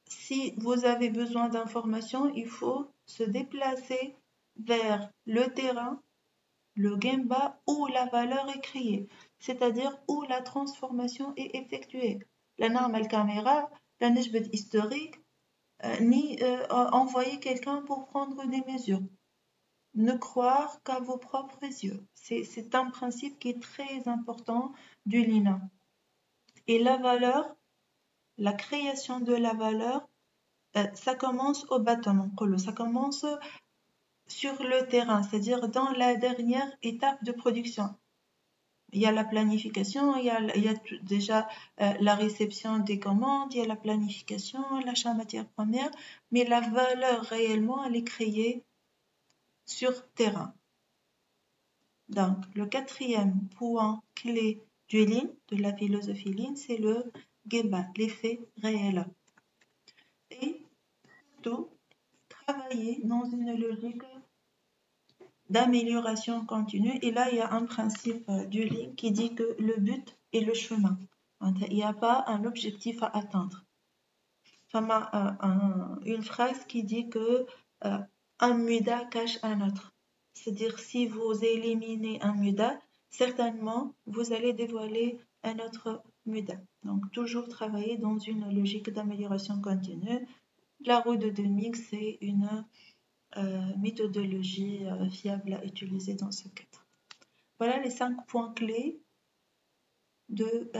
si vous avez besoin d'informations, il faut se déplacer vers le terrain, le gemba, où la valeur est créée, c'est-à-dire où la transformation est effectuée. La normal caméra, la nejbet historique, ni envoyer quelqu'un pour prendre des mesures. Ne croire qu'à vos propres yeux. C'est un principe qui est très important du Lina. Et la valeur, la création de la valeur, ça commence au bâtiment, ça commence sur le terrain, c'est-à-dire dans la dernière étape de production. Il y a la planification, il y a déjà la réception des commandes, il y a la planification, l'achat matière première, mais la valeur réellement, elle est créée sur terrain. Donc, le quatrième point clé du Lean, de la philosophie Lean, c'est le gemba, l'effet réel. Et surtout, travailler dans une logique d'amélioration continue. Et là, il y a un principe du Lean qui dit que le but est le chemin. Il n'y a pas un objectif à atteindre. Une phrase qui dit que un muda cache un autre. C'est-à-dire, si vous éliminez un muda, certainement, vous allez dévoiler un autre muda. Donc, toujours travailler dans une logique d'amélioration continue. La roue de Deming, c'est une méthodologie fiable à utiliser dans ce cadre. Voilà les 5 points clés de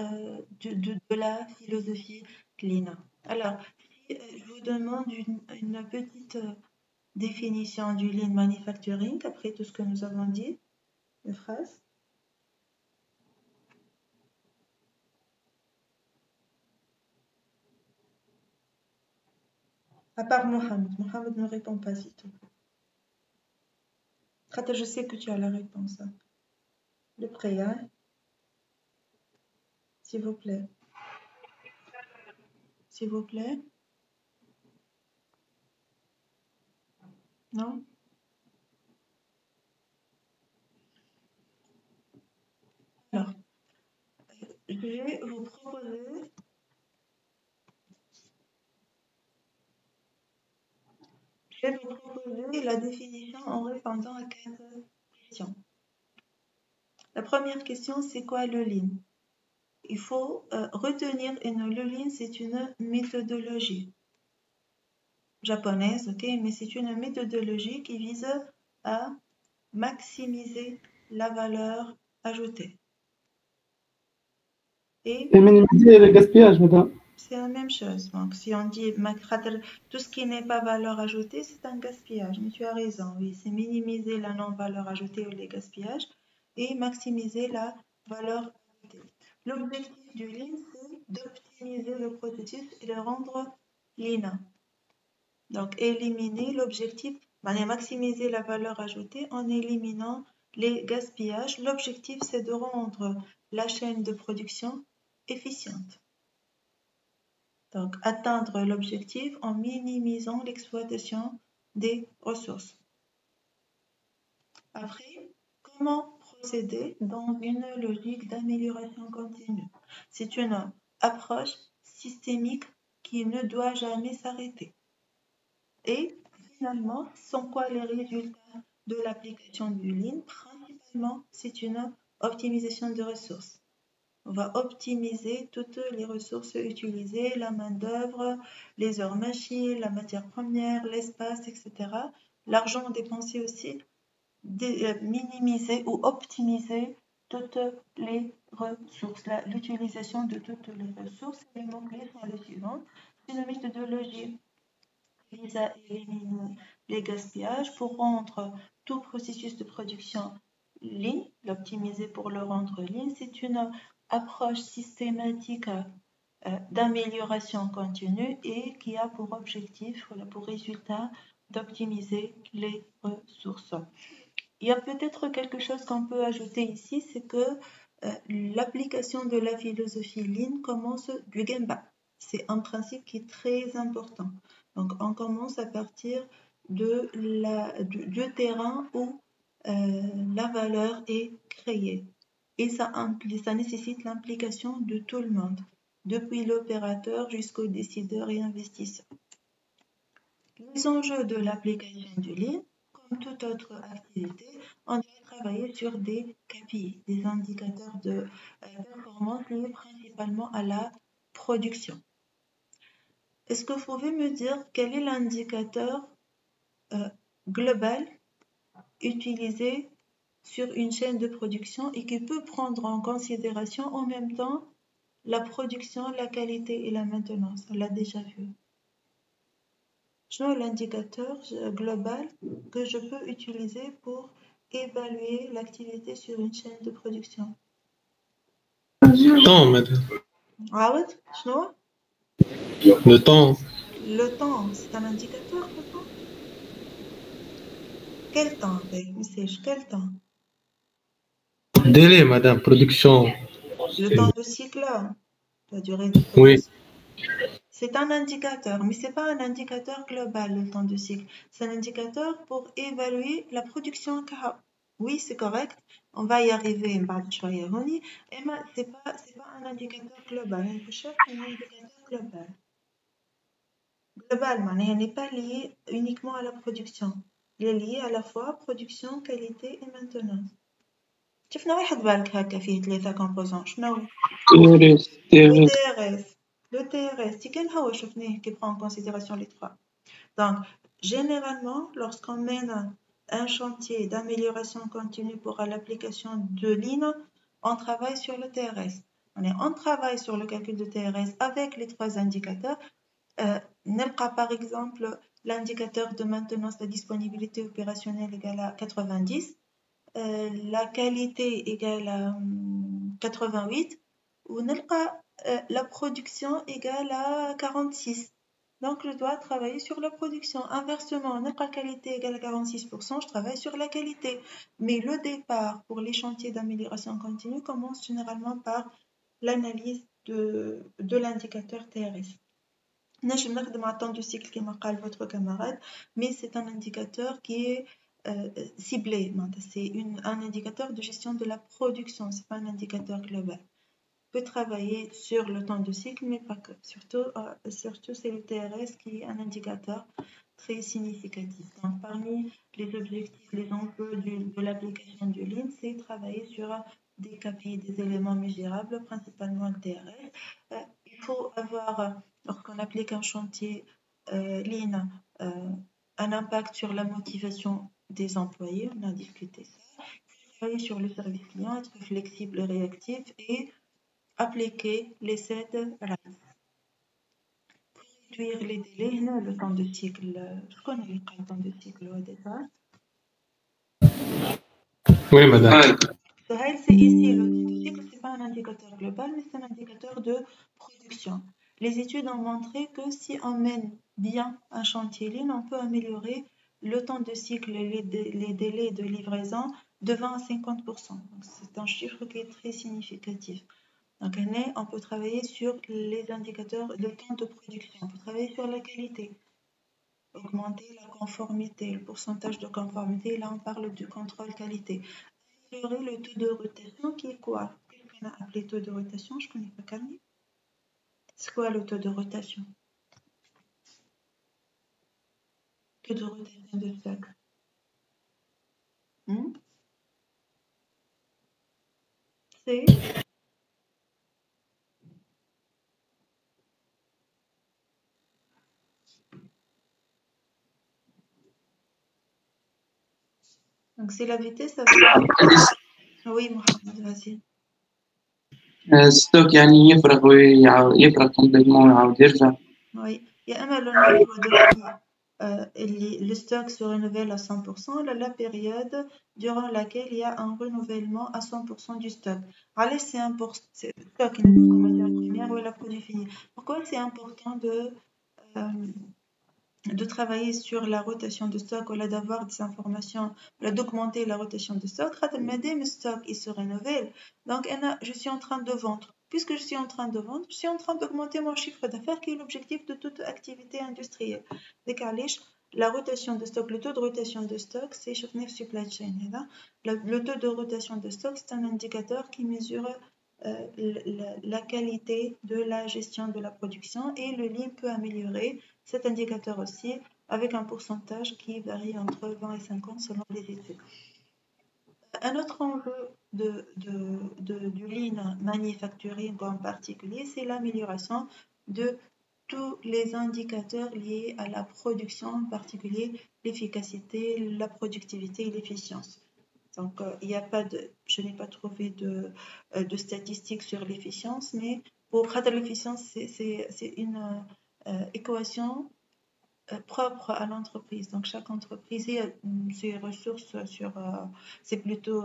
la philosophie Lean. Alors, si je vous demande une petite définition du Lean Manufacturing, après tout ce que nous avons dit, une phrase. À part Mohamed. Mohamed ne répond pas, s'il te plaît. Khata, je sais que tu as la réponse. Hein. Le prêt, hein? S'il vous plaît. S'il vous plaît. Non? Alors, je vais vous proposer la définition en répondant à 4 questions. La première question, c'est quoi le Lean? Il faut retenir le Lean, c'est une méthodologie japonaise, ok, mais c'est une méthodologie qui vise à maximiser la valeur ajoutée. Et minimiser le gaspillage, madame. c'est la même chose. Donc, si on dit tout ce qui n'est pas valeur ajoutée, c'est un gaspillage. Mais tu as raison, oui, c'est minimiser la non-valeur ajoutée ou les gaspillages et maximiser la valeur ajoutée. L'objectif du Lean, c'est d'optimiser le processus et le rendre lean. Donc, éliminer l'objectif Maximiser la valeur ajoutée en éliminant les gaspillages. L'objectif, c'est de rendre la chaîne de production efficiente. Donc, atteindre l'objectif en minimisant l'exploitation des ressources. Après, comment procéder dans une logique d'amélioration continue? C'est une approche systémique qui ne doit jamais s'arrêter. Et finalement, sont quoi les résultats de l'application du Lean? Principalement, c'est une optimisation de ressources. On va optimiser toutes les ressources utilisées, la main-d'œuvre, les heures machines, la matière première, l'espace, etc. L'argent dépensé aussi, minimiser ou optimiser toutes les ressources. L'utilisation de toutes les ressources, les mots-clés sont les suivants. C'est une méthodologie qui vise à éliminer les gaspillages pour rendre tout processus de production lean, l'optimiser pour le rendre lean. C'est une approche systématique d'amélioration continue et qui a pour objectif, pour résultat, d'optimiser les ressources. Il y a peut-être quelque chose qu'on peut ajouter ici, c'est que l'application de la philosophie Lean commence du Gemba. C'est un principe qui est très important. Donc, on commence à partir du terrain où la valeur est créée. Et ça nécessite l'implication de tout le monde, depuis l'opérateur jusqu'aux décideurs et investisseurs. Les enjeux de l'application du Lean, comme toute autre activité, on doit travailler sur des KPI, des indicateurs de performance liés principalement à la production. Est-ce que vous pouvez me dire quel est l'indicateur global utilisé sur une chaîne de production et qui peut prendre en considération en même temps la production, la qualité et la maintenance? On l'a déjà vu. Je vois l'indicateur global que je peux utiliser pour évaluer l'activité sur une chaîne de production. Temps, madame. عاود شنو؟ Le temps. Le temps, c'est un indicateur, le temps? Quel temps? Quel temps? Délai, madame. Production. Le temps de cycle, la durée de production. Oui. C'est un indicateur, mais ce n'est pas un indicateur global, le temps de cycle. C'est un indicateur pour évaluer la production. Oui, c'est correct. On va y arriver mais ce n'est pas un indicateur global. C'est un indicateur global. Global, il n'est pas lié uniquement à la production. Il est lié à la fois production, qualité et maintenance. شفنا واحد بالك هكا فيه 3 composants شنو؟ Le TRS. Le TRS, c'est quel haut qui prend en considération les trois. Donc, généralement, lorsqu'on mène un chantier d'amélioration continue pour l'application de Lean, on travaille sur le TRS. On travaille sur le calcul de TRS avec les trois indicateurs. Nelka, par exemple, l'indicateur de maintenance de disponibilité opérationnelle égale à 90, la qualité égale à 88, ou Nelka, la production égale à 46. Donc, je dois travailler sur la production. Inversement, la qualité égale à 46%, je travaille sur la qualité. Mais le départ pour les chantiers d'amélioration continue commence généralement par l'analyse de l'indicateur TRS. Je vais un temps de cycle qui m'a dit votre camarade, mais c'est un indicateur qui est ciblé. C'est un indicateur de gestion de la production, ce n'est pas un indicateur global. Peut travailler sur le temps de cycle, mais pas que. Surtout c'est le TRS qui est un indicateur très significatif. Donc, parmi les objectifs, les enjeux de l'application du Lean, c'est travailler sur des KPI, des éléments mesurables, principalement le TRS. Il faut avoir, lorsqu'on applique un chantier Lean, un impact sur la motivation des employés, on a discuté ça. Il faut travailler sur le service client, être flexible et réactif et appliquer les 7 RAID. Pour réduire les délais, le temps de cycle, je connais le temps de cycle au départ. Oui, madame. C'est ici, le temps de cycle, ce n'est pas un indicateur global, mais c'est un indicateur de production. Les études ont montré que si on mène bien un chantier Lean, on peut améliorer le temps de cycle et les délais de livraison de 20 à 50%. C'est un chiffre qui est très significatif. Donc, on peut travailler sur les indicateurs, le temps de production, on peut travailler sur la qualité, augmenter la conformité, le pourcentage de conformité. Là, on parle du contrôle qualité. Améliorer le taux de rotation qui est quoi? Qu'est-ce qu'on a appelé taux de rotation? Je ne connais pas Camille. C'est quoi le taux de rotation? Taux de rotation de stock. C'est donc c'est la vitesse avec... Oui, Mohamed, vas-y. ستوك يعني يفرغ يفرغ complètement ويعاود يرجع. Oui, il y a un nombre de fois le stock se renouvelle à 100%, la période durant laquelle il y a un renouvellement à 100% du stock. Allez, c'est important, c'est le stock, la matière première ou la produit fini. Pourquoi c'est important de travailler sur la rotation de stock ou d'avoir des informations, d'augmenter la rotation de stock? Le stock il se renouvelle, donc je suis en train de vendre. Puisque je suis en train de vendre, je suis en train d'augmenter mon chiffre d'affaires qui est l'objectif de toute activité industrielle. Décalage, la rotation de stock, le taux de rotation de stock, c'est supply chain. Le taux de rotation de stock, c'est un indicateur qui mesure la qualité de la gestion de la production et le lean peut améliorer cet indicateur aussi avec un pourcentage qui varie entre 20 et 50 selon les études. Un autre enjeu du lean manufacturing en particulier, c'est l'amélioration de tous les indicateurs liés à la production, en particulier l'efficacité, la productivité et l'efficience. Donc, il y a pas de, je n'ai pas trouvé de statistiques sur l'efficience, mais pour l'efficience, c'est une équation propre à l'entreprise. Donc, chaque entreprise a ses ressources c'est plutôt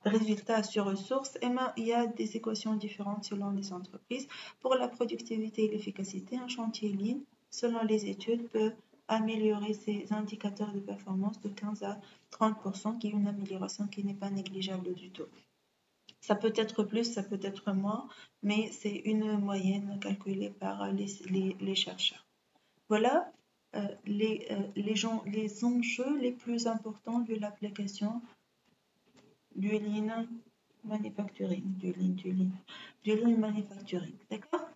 résultats sur ressources. Et il y a des équations différentes selon les entreprises. Pour la productivité et l'efficacité, un chantier lean, selon les études, peut améliorer ses indicateurs de performance de 15 à 30%, qui est une amélioration qui n'est pas négligeable du tout. Ça peut être plus, ça peut être moins, mais c'est une moyenne calculée par les chercheurs. Voilà les enjeux les plus importants de l'application du lean manufacturing, du lean manufacturing, d'accord?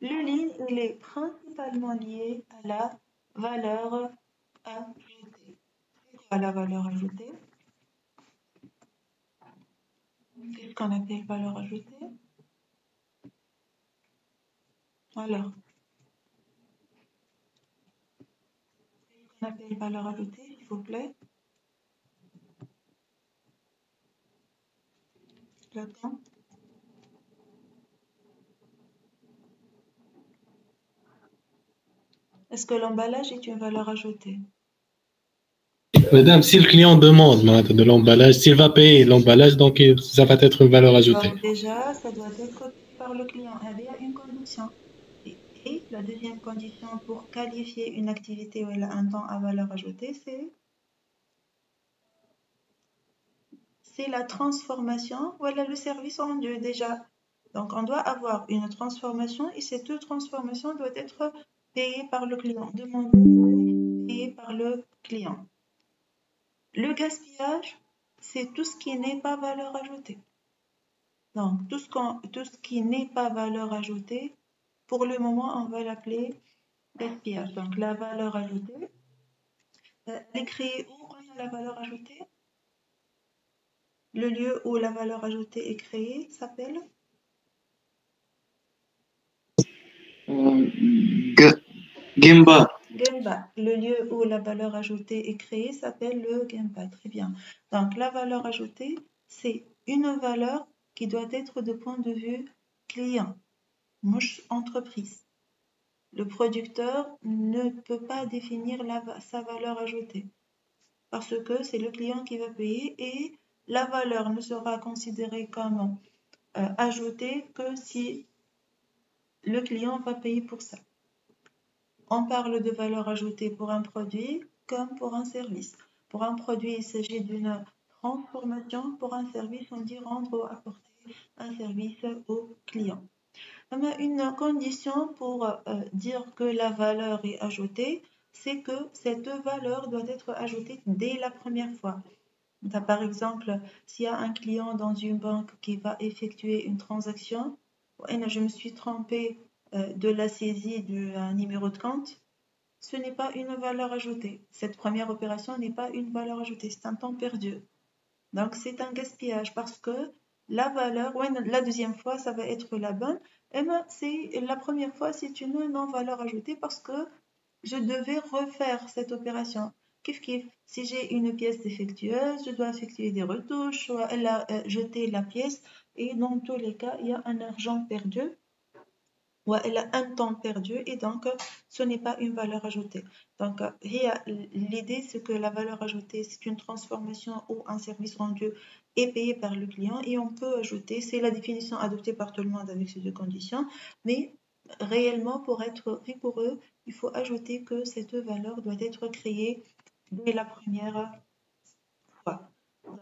Le lean, il est principalement lié à la valeur ajoutée. C'est quoi la valeur ajoutée? Qu'est-ce qu'on appelle valeur ajoutée? Alors, qu'est-ce qu'on appelle valeur ajoutée, s'il vous plaît? J'attends. Est-ce que l'emballage est une valeur ajoutée? Madame, si le client demande de l'emballage, s'il va payer l'emballage, donc ça va être une valeur ajoutée. Donc déjà, ça doit être payé par le client. Il y a une condition. Et la deuxième condition pour qualifier une activité ou un temps à valeur ajoutée, c'est la transformation ou le service rendu déjà. Donc, on doit avoir une transformation et cette transformation doit être payée par le client, demandée, payée par le client. Le gaspillage, c'est tout ce qui n'est pas valeur ajoutée. Donc, tout ce qui n'est pas valeur ajoutée, pour le moment, on va l'appeler gaspillage. Donc, la valeur ajoutée, elle est créée où on a la valeur ajoutée? Le lieu où la valeur ajoutée est créée s'appelle Gemba. Gemba. Le lieu où la valeur ajoutée est créée s'appelle le Gemba. Très bien. Donc, la valeur ajoutée, c'est une valeur qui doit être de point de vue client, mouche entreprise. Le producteur ne peut pas définir sa valeur ajoutée parce que c'est le client qui va payer et la valeur ne sera considérée comme ajoutée que si le client va payer pour ça. on parle de valeur ajoutée pour un produit comme pour un service. Pour un produit, il s'agit d'une transformation. Pour un service, on dit rendre ou apporter un service au client. Une condition pour dire que la valeur est ajoutée, c'est que cette valeur doit être ajoutée dès la première fois. Par exemple, s'il y a un client dans une banque qui va effectuer une transaction, je me suis trompée de la saisie du numéro de compte, ce n'est pas une valeur ajoutée. Cette première opération n'est pas une valeur ajoutée, c'est un temps perdu. Donc c'est un gaspillage parce que la valeur, la deuxième fois, ça va être la bonne. La première fois, c'est une non-valeur ajoutée parce que je devais refaire cette opération. Kif, si j'ai une pièce défectueuse, je dois effectuer des retouches, ou jeter la pièce, et dans tous les cas, il y a un argent perdu, ou elle a un temps perdu, et donc ce n'est pas une valeur ajoutée. Donc l'idée, c'est que la valeur ajoutée, c'est une transformation ou un service rendu est payé par le client, et on peut ajouter, c'est la définition adoptée par tout le monde avec ces deux conditions, mais réellement, pour être rigoureux, il faut ajouter que cette valeur doit être créée dès la première fois. Donc,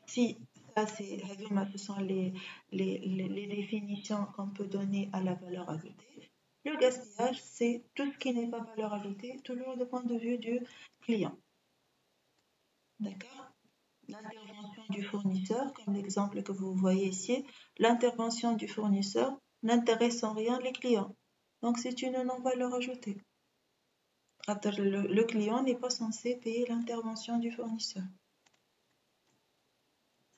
si ça, ce sont les définitions qu'on peut donner à la valeur ajoutée. Le gaspillage, c'est tout ce qui n'est pas valeur ajoutée, toujours du point de vue du client. D'accord? L'intervention du fournisseur, comme l'exemple que vous voyez ici, l'intervention du fournisseur n'intéresse en rien les clients. Donc, c'est une non-valeur ajoutée. Le client n'est pas censé payer l'intervention du fournisseur.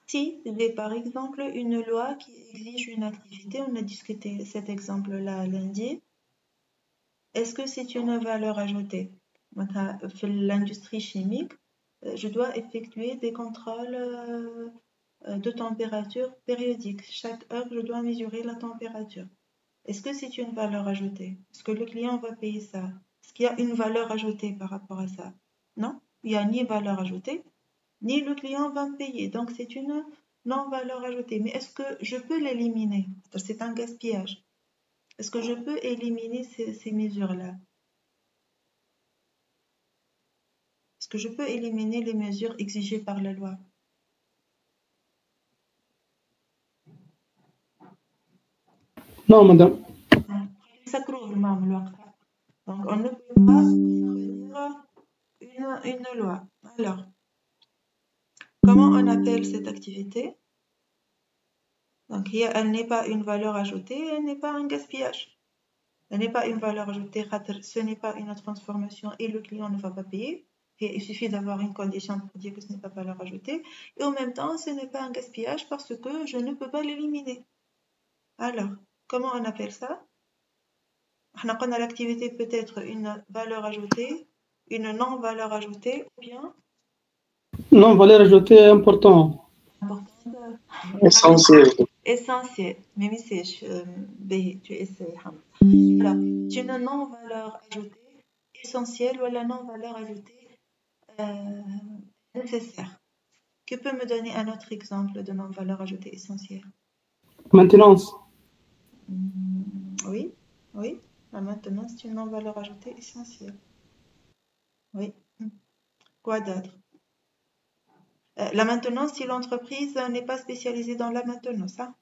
Si j'ai par exemple une loi qui exige une activité, on a discuté cet exemple-là lundi, est-ce que c'est une valeur ajoutée? L'industrie chimique, je dois effectuer des contrôles de température périodiques. Chaque heure, je dois mesurer la température. Est-ce que c'est une valeur ajoutée? Est-ce que le client va payer ça? Est-ce qu'il y a une valeur ajoutée par rapport à ça? Non, il n'y a ni valeur ajoutée, ni le client va me payer. Donc, c'est une non-valeur ajoutée. Mais est-ce que je peux l'éliminer? C'est un gaspillage. Est-ce que je peux éliminer ces mesures-là? Est-ce que je peux éliminer les mesures exigées par la loi? Non, madame. Donc, on ne peut pas contredire une loi. Alors, comment on appelle cette activité? Donc, elle n'est pas une valeur ajoutée, elle n'est pas un gaspillage. Elle n'est pas une valeur ajoutée, ce n'est pas une transformation et le client ne va pas payer. Et il suffit d'avoir une condition pour dire que ce n'est pas valeur ajoutée. Et en même temps, ce n'est pas un gaspillage parce que je ne peux pas l'éliminer. Alors, comment on appelle ça? On a l'activité peut être une valeur ajoutée, une non-valeur ajoutée ou bien Non, valeur ajoutée importante. Essentiel. Essentiel. Même si tu essaies. Alors, c'est une non-valeur ajoutée essentielle ou la non-valeur ajoutée nécessaire. Qui peut me donner un autre exemple de non-valeur ajoutée essentielle? Maintenance. Oui, oui. La maintenance, c'est une non-valeur ajoutée essentielle. Oui. Quoi d'autre? La maintenance, si l'entreprise n'est pas spécialisée dans la maintenance, hein?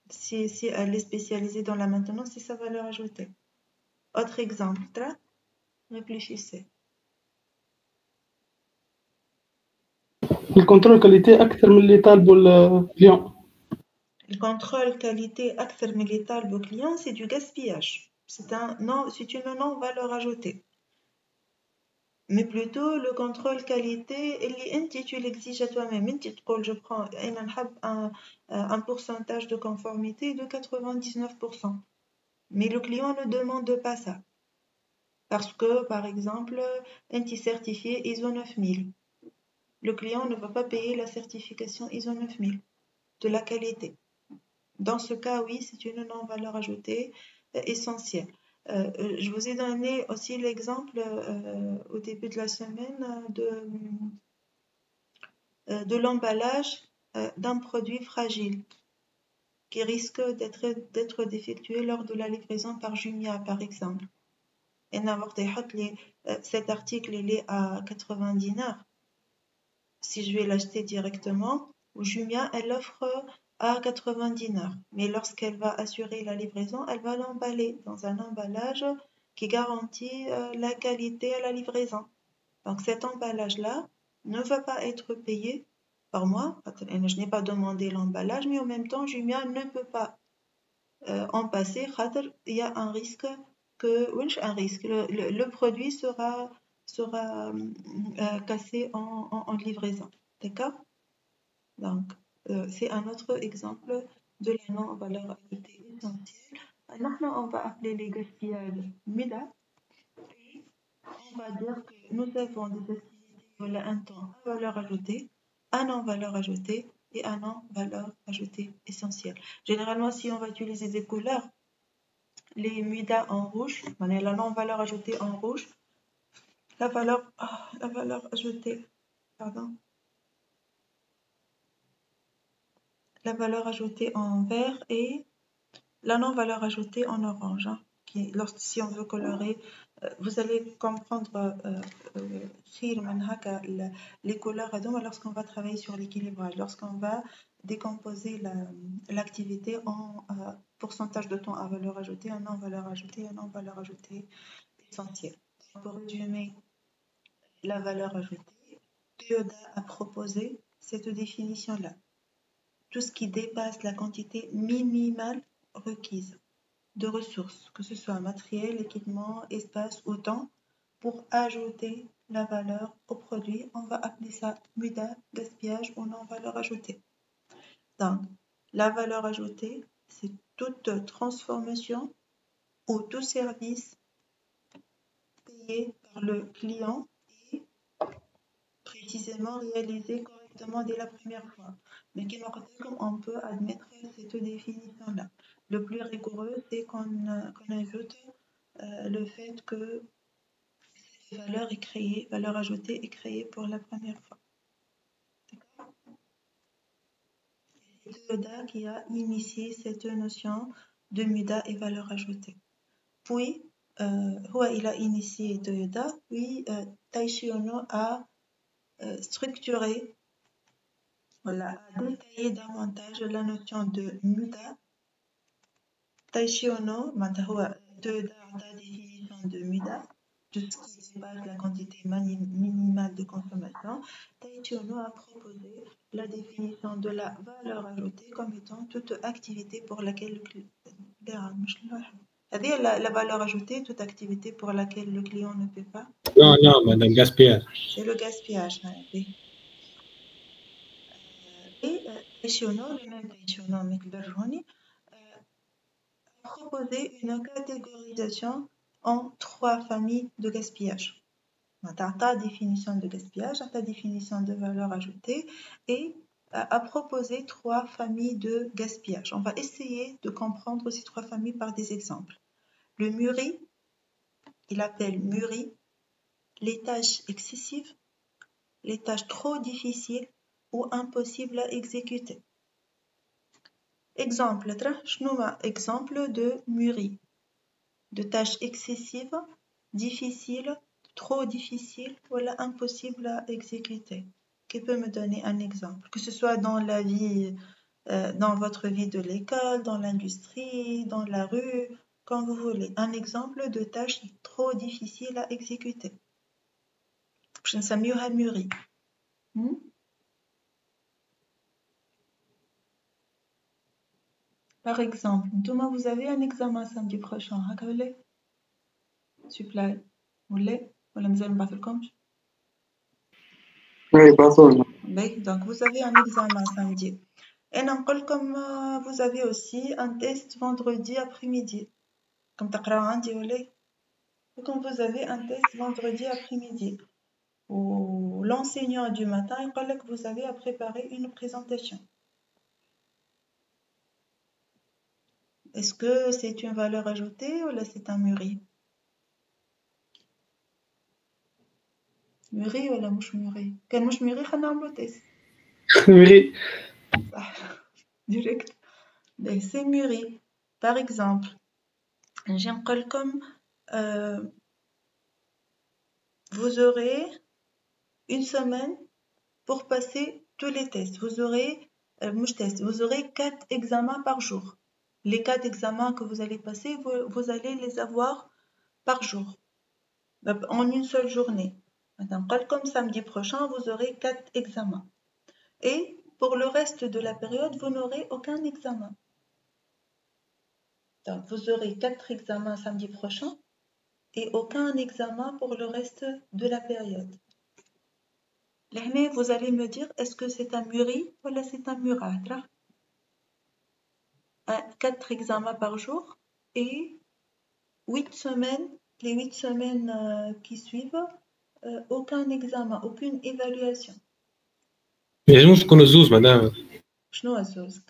Si elle est spécialisée dans la maintenance, c'est sa valeur ajoutée. Autre exemple, réfléchissez. Le contrôle qualité أكثر من اللي طالبه الكليون. Le contrôle qualité أكثر من اللي طالبه client, c'est du gaspillage. C'est une non-valeur ajoutée. Mais plutôt le contrôle qualité, tu l'exiges à toi-même. Tu je prends un pourcentage de conformité de 99%. Mais le client ne demande pas ça. Parce que, par exemple, certifié ISO 9000. Le client ne va pas payer la certification ISO 9000 de la qualité. Dans ce cas, oui, c'est une non-valeur ajoutée essentielle. Je vous ai donné aussi l'exemple au début de la semaine de l'emballage d'un produit fragile qui risque d'être défectué lors de la livraison par Jumia, par exemple. Et cet article il est à 90 dinars. Si je vais l'acheter directement, Jumia elle offre à 90 dinars. Mais lorsqu'elle va assurer la livraison, elle va l'emballer dans un emballage qui garantit la qualité à la livraison. Donc cet emballage-là ne va pas être payé par moi. Je n'ai pas demandé l'emballage, mais en même temps, Jumia ne peut pas en passer. Il y a un risque le produit sera cassé en livraison. D'accord? Donc, c'est un autre exemple de la non-valeur ajoutée essentielle. Maintenant, on va appeler les gaspillages MEDA. Et on va dire que nous avons des activités un temps à valeur ajoutée, à non-valeur ajoutée et à non-valeur ajoutée essentielle. Généralement, si on va utiliser des couleurs, les MEDA en rouge, on a la non-valeur ajoutée en rouge, la valeur ajoutée, pardon, la valeur ajoutée en vert et la non-valeur ajoutée en orange. Si on veut colorer, vous allez comprendre les couleurs lorsqu'on va travailler sur l'équilibrage, lorsqu'on va décomposer l'activité en pourcentage de temps à valeur ajoutée, à non-valeur ajoutée, à non-valeur ajoutée essentielle. Pour résumer la valeur ajoutée, Toyota a proposé cette définition-là. Tout ce qui dépasse la quantité minimale requise de ressources, que ce soit matériel, équipement, espace ou temps, pour ajouter la valeur au produit. On va appeler ça MEDA, gaspillage ou non-valeur ajoutée. Donc, la valeur ajoutée, c'est toute transformation ou tout service payé par le client et précisément réalisé correctement dès la première fois. Mais comme on peut admettre cette définition-là. Le plus rigoureux, c'est qu'on ajoute le fait que cette valeur ajoutée est créée pour la première fois. D'accord? C'est Toyota qui a initié cette notion de MEDA et valeur ajoutée. Puis, il a initié Toyota, puis Taishi Ohno a structuré, a détaillé davantage la notion de MEDA. Taishi Ohno, Toyota a la définition de MEDA, tout ce qui dépasse la quantité minimale de consommation. Taishi Ohno a proposé la définition de la valeur ajoutée comme étant toute activité pour laquelle la valeur ajoutée, toute activité pour laquelle le client ne peut pas. Non, madame, gaspillage. C'est le gaspillage. Et Taishi Ohno, le même Taishi Ohno, a proposé une catégorisation en 3 familles de gaspillage. Ta définition de gaspillage, ta définition de valeur ajoutée et a proposé 3 familles de gaspillage. On va essayer de comprendre ces 3 familles par des exemples. Le MURI, il appelle MURI les tâches excessives, les tâches trop difficiles ou impossibles à exécuter. Exemple de MURI, de tâches excessives, difficiles, trop difficiles ou impossibles à exécuter. Qui peut me donner un exemple? Que ce soit dans la vie, dans votre vie de l'école, dans l'industrie, dans la rue, quand vous voulez. Un exemple de tâche trop difficile à exécuter. Je ne sais mieux MURI. Par exemple, Thomas, vous avez un examen samedi prochain. Supply. ولا مازال ما بعثلكمش؟ Oui, pardon. Donc vous avez un examen samedi. Et comme vous avez aussi un test vendredi après-midi. Comme تقراو عندي ولا؟ Comme vous avez un test vendredi après-midi. Ou l'enseignant du matin il que vous avez à préparer une présentation. Est-ce que c'est une valeur ajoutée ou là c'est un MURI? MURI ولا مش MURI؟ كان مش MURI خلينا نعملو تيست. Oui. Direct. C'est MURI. Par exemple, j'ai comme vous aurez une semaine pour passer tous les tests. Vous aurez 4 examens par jour. Les 4 examens que vous allez passer, vous allez les avoir par jour, en une seule journée. Comme samedi prochain, vous aurez 4 examens. Et pour le reste de la période, vous n'aurez aucun examen. Donc, vous aurez 4 examens samedi prochain et aucun examen pour le reste de la période. Là, vous allez me dire, est-ce que c'est un muri ou c'est un murat? 4 examens par jour et 8 semaines, les 8 semaines qui suivent, aucun examen, aucune évaluation. ينجموش تكونوا زوز مدام. شنو الزوز؟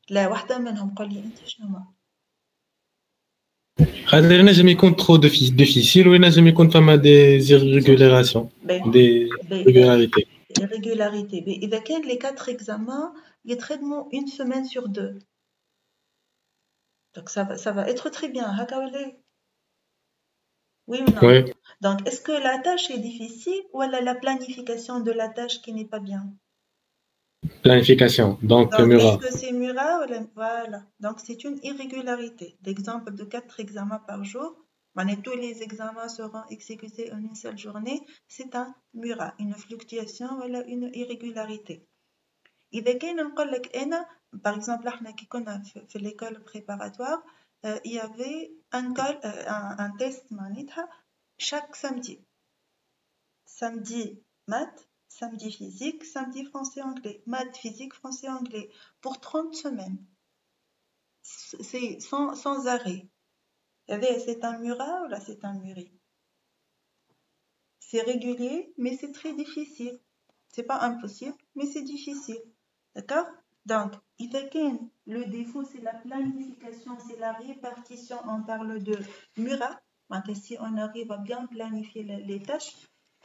لا واحدة منهم قولي أنت شنو هو؟ خاطر ينجم يكون trop difficile وينجم يكون فما des irrégularités. Des irrégularités. Irrégularité. إذا كان les 4 examens يتخدموا une semaine sur 2. Donc ça va être très bien. هكا ولا؟ Oui ou non? Oui. Donc est-ce que la tâche est difficile ou la planification de la tâche qui n'est pas bien? Planification. Donc Murat. Est-ce que c'est Murat ou voilà. Donc c'est une irrégularité. L'exemple de 4 examens par jour, tous les examens seront exécutés en une seule journée, c'est un Murat, une fluctuation ou une irrégularité. إذا كان نقول لك أنا par exemple احنا كي كنا في l'école préparatoire, il y avait un test معناتها chaque samedi. Samedi maths, samedi physique, samedi français-anglais. Maths, physique, français-anglais. Pour 30 semaines. C'est sans arrêt. C'est un murat ou là c'est un muri? C'est régulier, mais c'est très difficile. C'est pas impossible, mais c'est difficile. D'accord? Donc, le défaut, c'est la planification, c'est la répartition. On parle de murat. Donc, si on arrive à bien planifier les tâches,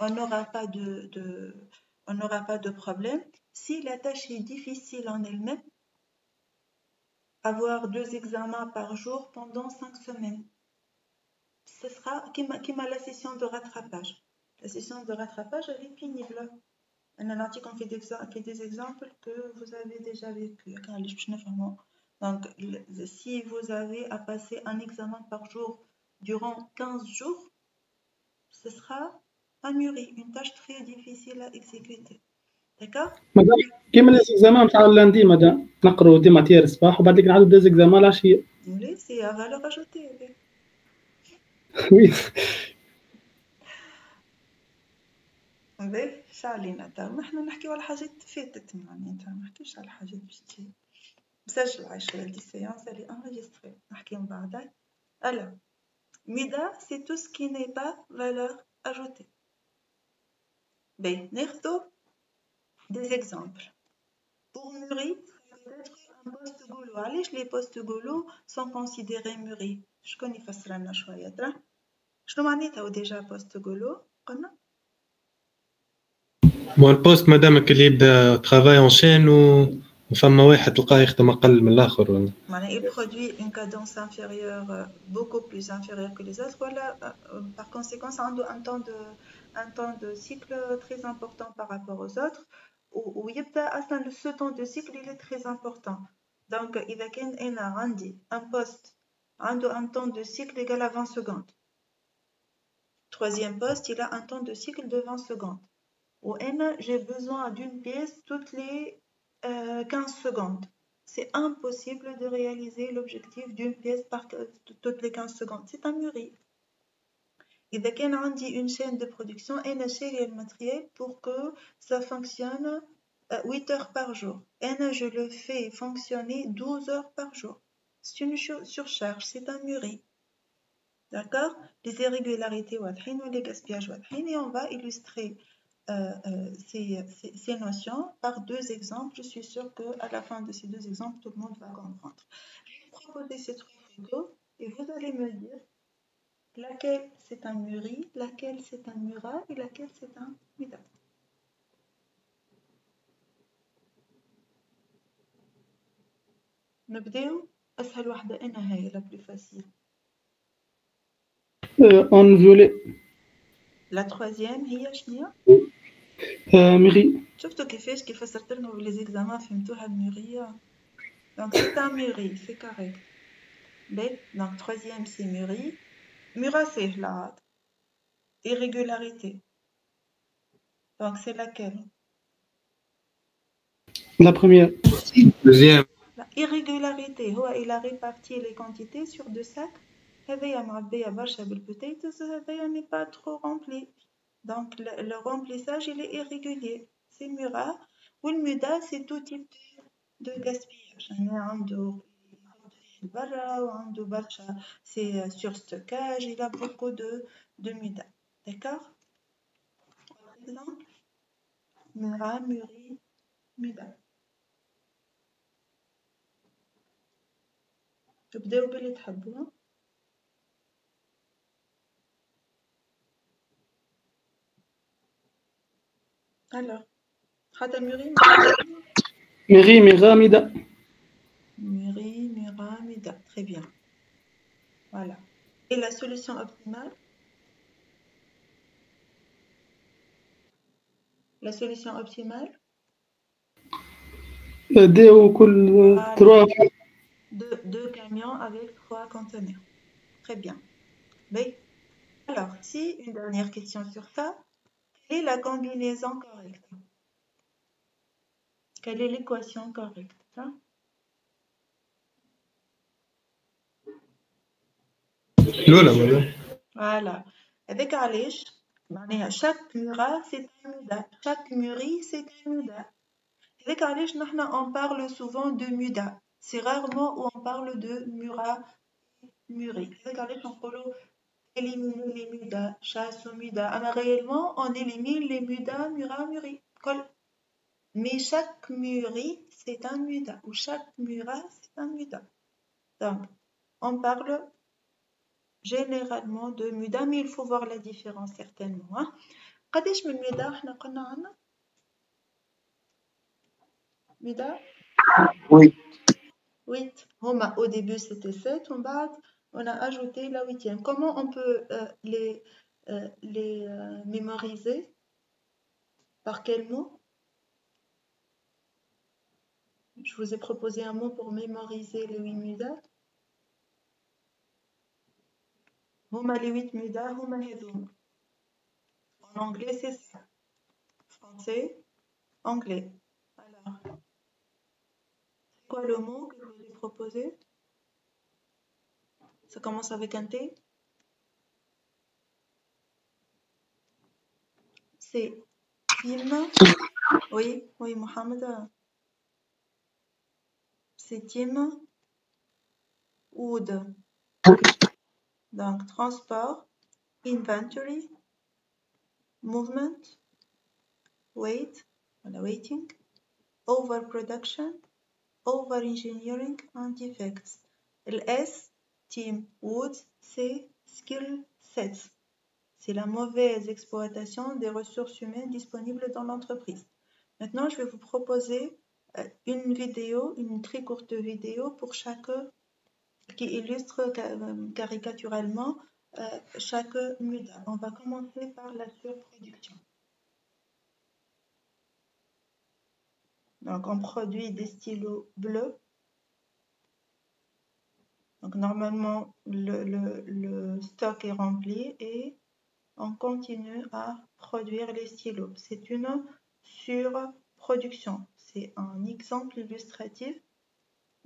on n'aura pas de problème. Si la tâche est difficile en elle-même, avoir 2 examens par jour pendant 5 semaines, ce sera comme la session de rattrapage. La session de rattrapage, elle est pénible. On fait des exemples que vous avez déjà vécu. Donc, si vous avez à passer un examen par jour durant 15 jours, ce sera un muri, une tâche très difficile à exécuter. D'accord? مدام كيما ليزيكزامان تاع اللاندي مدام نقروا دي ماتير الصباح وبعد ذلك نعاودوا دي زيكزامان العشيه. Oui, c'est à valeur ajoutée. وي باهي شعلينا تو نحن نحكيو على حاجات فاتت معناتها ما نحكيوش على حاجات باش تجي. مسجل عايشة دي séance elle est enregistrée. نحكي من بعدها. Alors, MIDA, c'est tout ce qui n'est pas valeur ajoutée. باهي ناخدو des exemples. Pour Muri, peut-être un poste golo. علاش les postes golo sont considérés Muri? شكون يفسر لنا شوية ترى؟ شنو معناتها déjà poste golo؟ قلنا؟ Bon, le poste, madame, اللي يبدا travail en chaîne وفما واحد تلقاه يخدم أقل من الآخر ولا؟ Il produit une cadence inférieure, beaucoup plus inférieure que les autres. Voilà, par conséquent, ça a un temps de cycle très important par rapport aux autres. Ou ce temps de cycle, il est très important. Donc, il y a un poste, un temps de cycle égal à 20 secondes. Troisième poste, il a un temps de cycle de 20 secondes. Ou j'ai besoin d'une pièce toutes les 15 secondes. C'est impossible de réaliser l'objectif d'une pièce par toutes les 15 secondes. C'est un muri. إذا كان عندي une chaîne de production, أنا شارية الماتريال pour que ça fonctionne 8 heures par jour. Je le fais fonctionner 12 heures par jour. C'est une surcharge, c'est un muri. D'accord? Les irrégularités واضحين ou les gaspillages واضحين et on va illustrer ces notions par 2 exemples. Je suis sûre qu'à la fin de ces 2 exemples, tout le monde va comprendre. Je vais vous proposer ces 3 photos et vous allez me dire laquelle c'est un muri, laquelle c'est un murat et laquelle c'est un mida. نبداو أسهل واحدة أنا هي la plus facile. En violet. La troisième هي شنو؟ ميغي. شفتوا كيفاش فسرت لنا les examens فهمتوها الميغي. Donc c'est un mûri, c'est correct. B, donc troisième c'est mûri. Mura c'est là. Irrégularité. Donc c'est laquelle? La première. Deuxième. La irrégularité, il a réparti les quantités sur 2 sacs. هذايا معبية برشا بالبوتيتوس وهذايا n'est pas trop rempli. Donc le remplissage il est irrégulier. C'est Murat. Ou le Muda c'est tout type de gaspillage. يعني عنده برا وعنده برشا c'est surstockage, il a beaucoup de Muda. D'accord? Par exemple, Murat, Muri, Muda. تبداو باللي تحبوا. Alors, حتى Muri, ميغي ميغامدة. Muri, Mura, Muda. Très bien. Voilà. Et la solution optimale? La solution optimale? ديو كل 3. Deux camions avec 3 conteneurs. Très bien. Mais, alors, si une dernière question sur ça, quelle est la combinaison correcte? Quelle est l'équation correcte? Hein? Voilà. Avec Alish, chaque Mura c'est un Muda. Chaque Muri c'est un Muda. Avec Alish, on parle souvent de Muda. C'est rarement où on parle de Mura, Muri. Avec Alish, on parle éliminer les Muda, chasse aux Muda. Alors réellement, on élimine les Muda, Mura, Muri. Mais chaque Muri c'est un Muda. Ou chaque Mura c'est un Muda. Donc, on parle généralement de Muda, mais il faut voir la différence certainement. Hein. قداش من ميدا احنا قلنا عنا؟ ميدا؟ Oui. 8. Homa, au début c'était 7, en bas on a ajouté la 8e. Comment on peut les mémoriser? Par quel mot? Je vous ai proposé un mot pour mémoriser les 8 Muda. Homa les 8 Muda, Homa Hedum. En anglais c'est ça. Français, anglais. Alors, c'est quoi le mot que je vous ai proposé? Ça commence avec un T. C'est Tim. Oui, Mohamed. C'est Tim. Wood. Donc, transport, inventory, movement, weight, waiting, overproduction, over-engineering, and defects. Le S, Team Woods, c'est skill sets. C'est la mauvaise exploitation des ressources humaines disponibles dans l'entreprise. Maintenant, je vais vous proposer une vidéo, une très courte vidéo pour chaque qui illustre caricaturalement chaque Muda. On va commencer par la surproduction. Donc, on produit des stylos bleus. Donc, normalement, le stock est rempli et on continue à produire les stylos. C'est une surproduction. C'est un exemple illustratif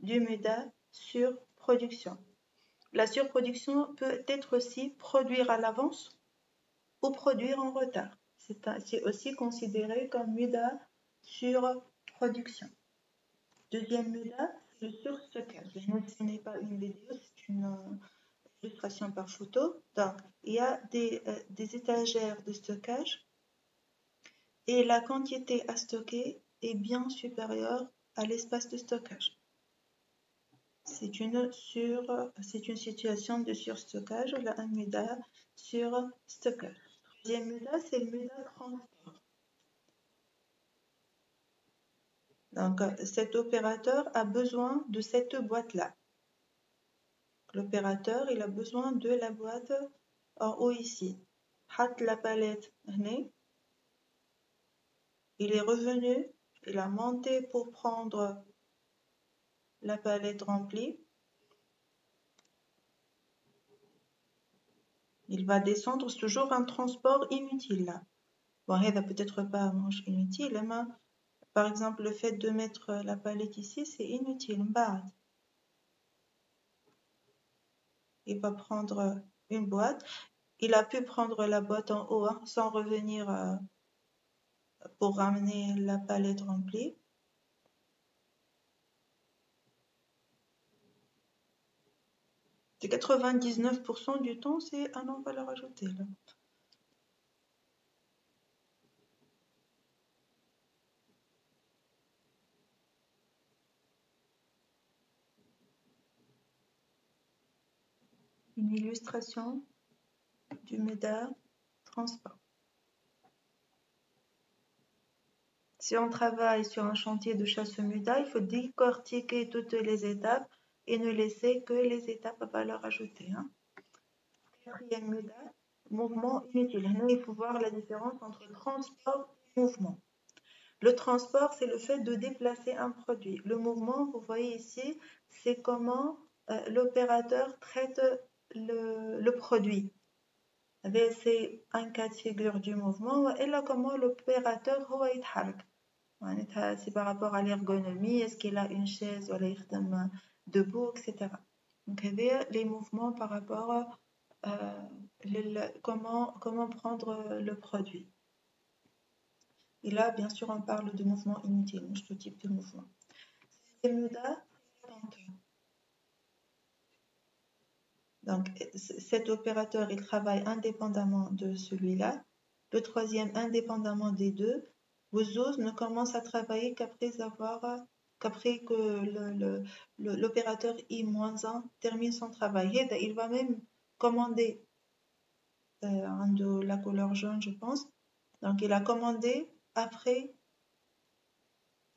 du Muda surproduction. La surproduction peut être aussi produire à l'avance ou produire en retard. C'est aussi considéré comme Muda surproduction. Deuxième Muda, c'est le surstockage. Ce n'est pas une vidéo, c'est une illustration par photo. Donc, il y a des étagères de stockage et la quantité à stocker est bien supérieure à l'espace de stockage. C'est une situation de surstockage, là, un Muda surstockage. Troisième Muda, c'est le Muda transport. Donc, cet opérateur a besoin de cette boîte-là. L'opérateur, il a besoin de la boîte en haut ici. حط la palette هنا. Il est revenu, il a monté pour prendre la palette remplie. Il va descendre, c'est toujours un transport inutile là. Bon, ça peut-être pas inutile, mais par exemple, le fait de mettre la palette ici, c'est inutile. Il va prendre une boîte. Il a pu prendre la boîte en haut hein, sans revenir pour ramener la palette remplie. C'est 99% du temps, c'est un non-valeur ajoutée. Là. Une illustration du MEDA transport. Si on travaille sur un chantier de chasse MEDA, il faut décortiquer toutes les étapes et ne laisser que les étapes à valeur ajoutée. Hein. Quatrième MEDA, mouvement inutile. Là, il faut voir la différence entre transport et mouvement. Le transport, c'est le fait de déplacer un produit. Le mouvement, vous voyez ici, c'est comment l'opérateur traite le produit. C'est un cas de figure du mouvement. Et là, comment l'opérateur c'est par rapport à l'ergonomie, est-ce qu'il a une chaise ou debout, etc. Donc, les mouvements par rapport à comment prendre le produit. Et là, bien sûr, on parle de mouvement inutile, ce type de mouvement. C'est MEDA. Donc, cet opérateur, il travaille indépendamment de celui-là. Le troisième, indépendamment des deux. Vos os ne commencent à travailler qu'après que l'opérateur I-1 termine son travail. Il va même commander un de la couleur jaune, je pense. Donc, il a commandé après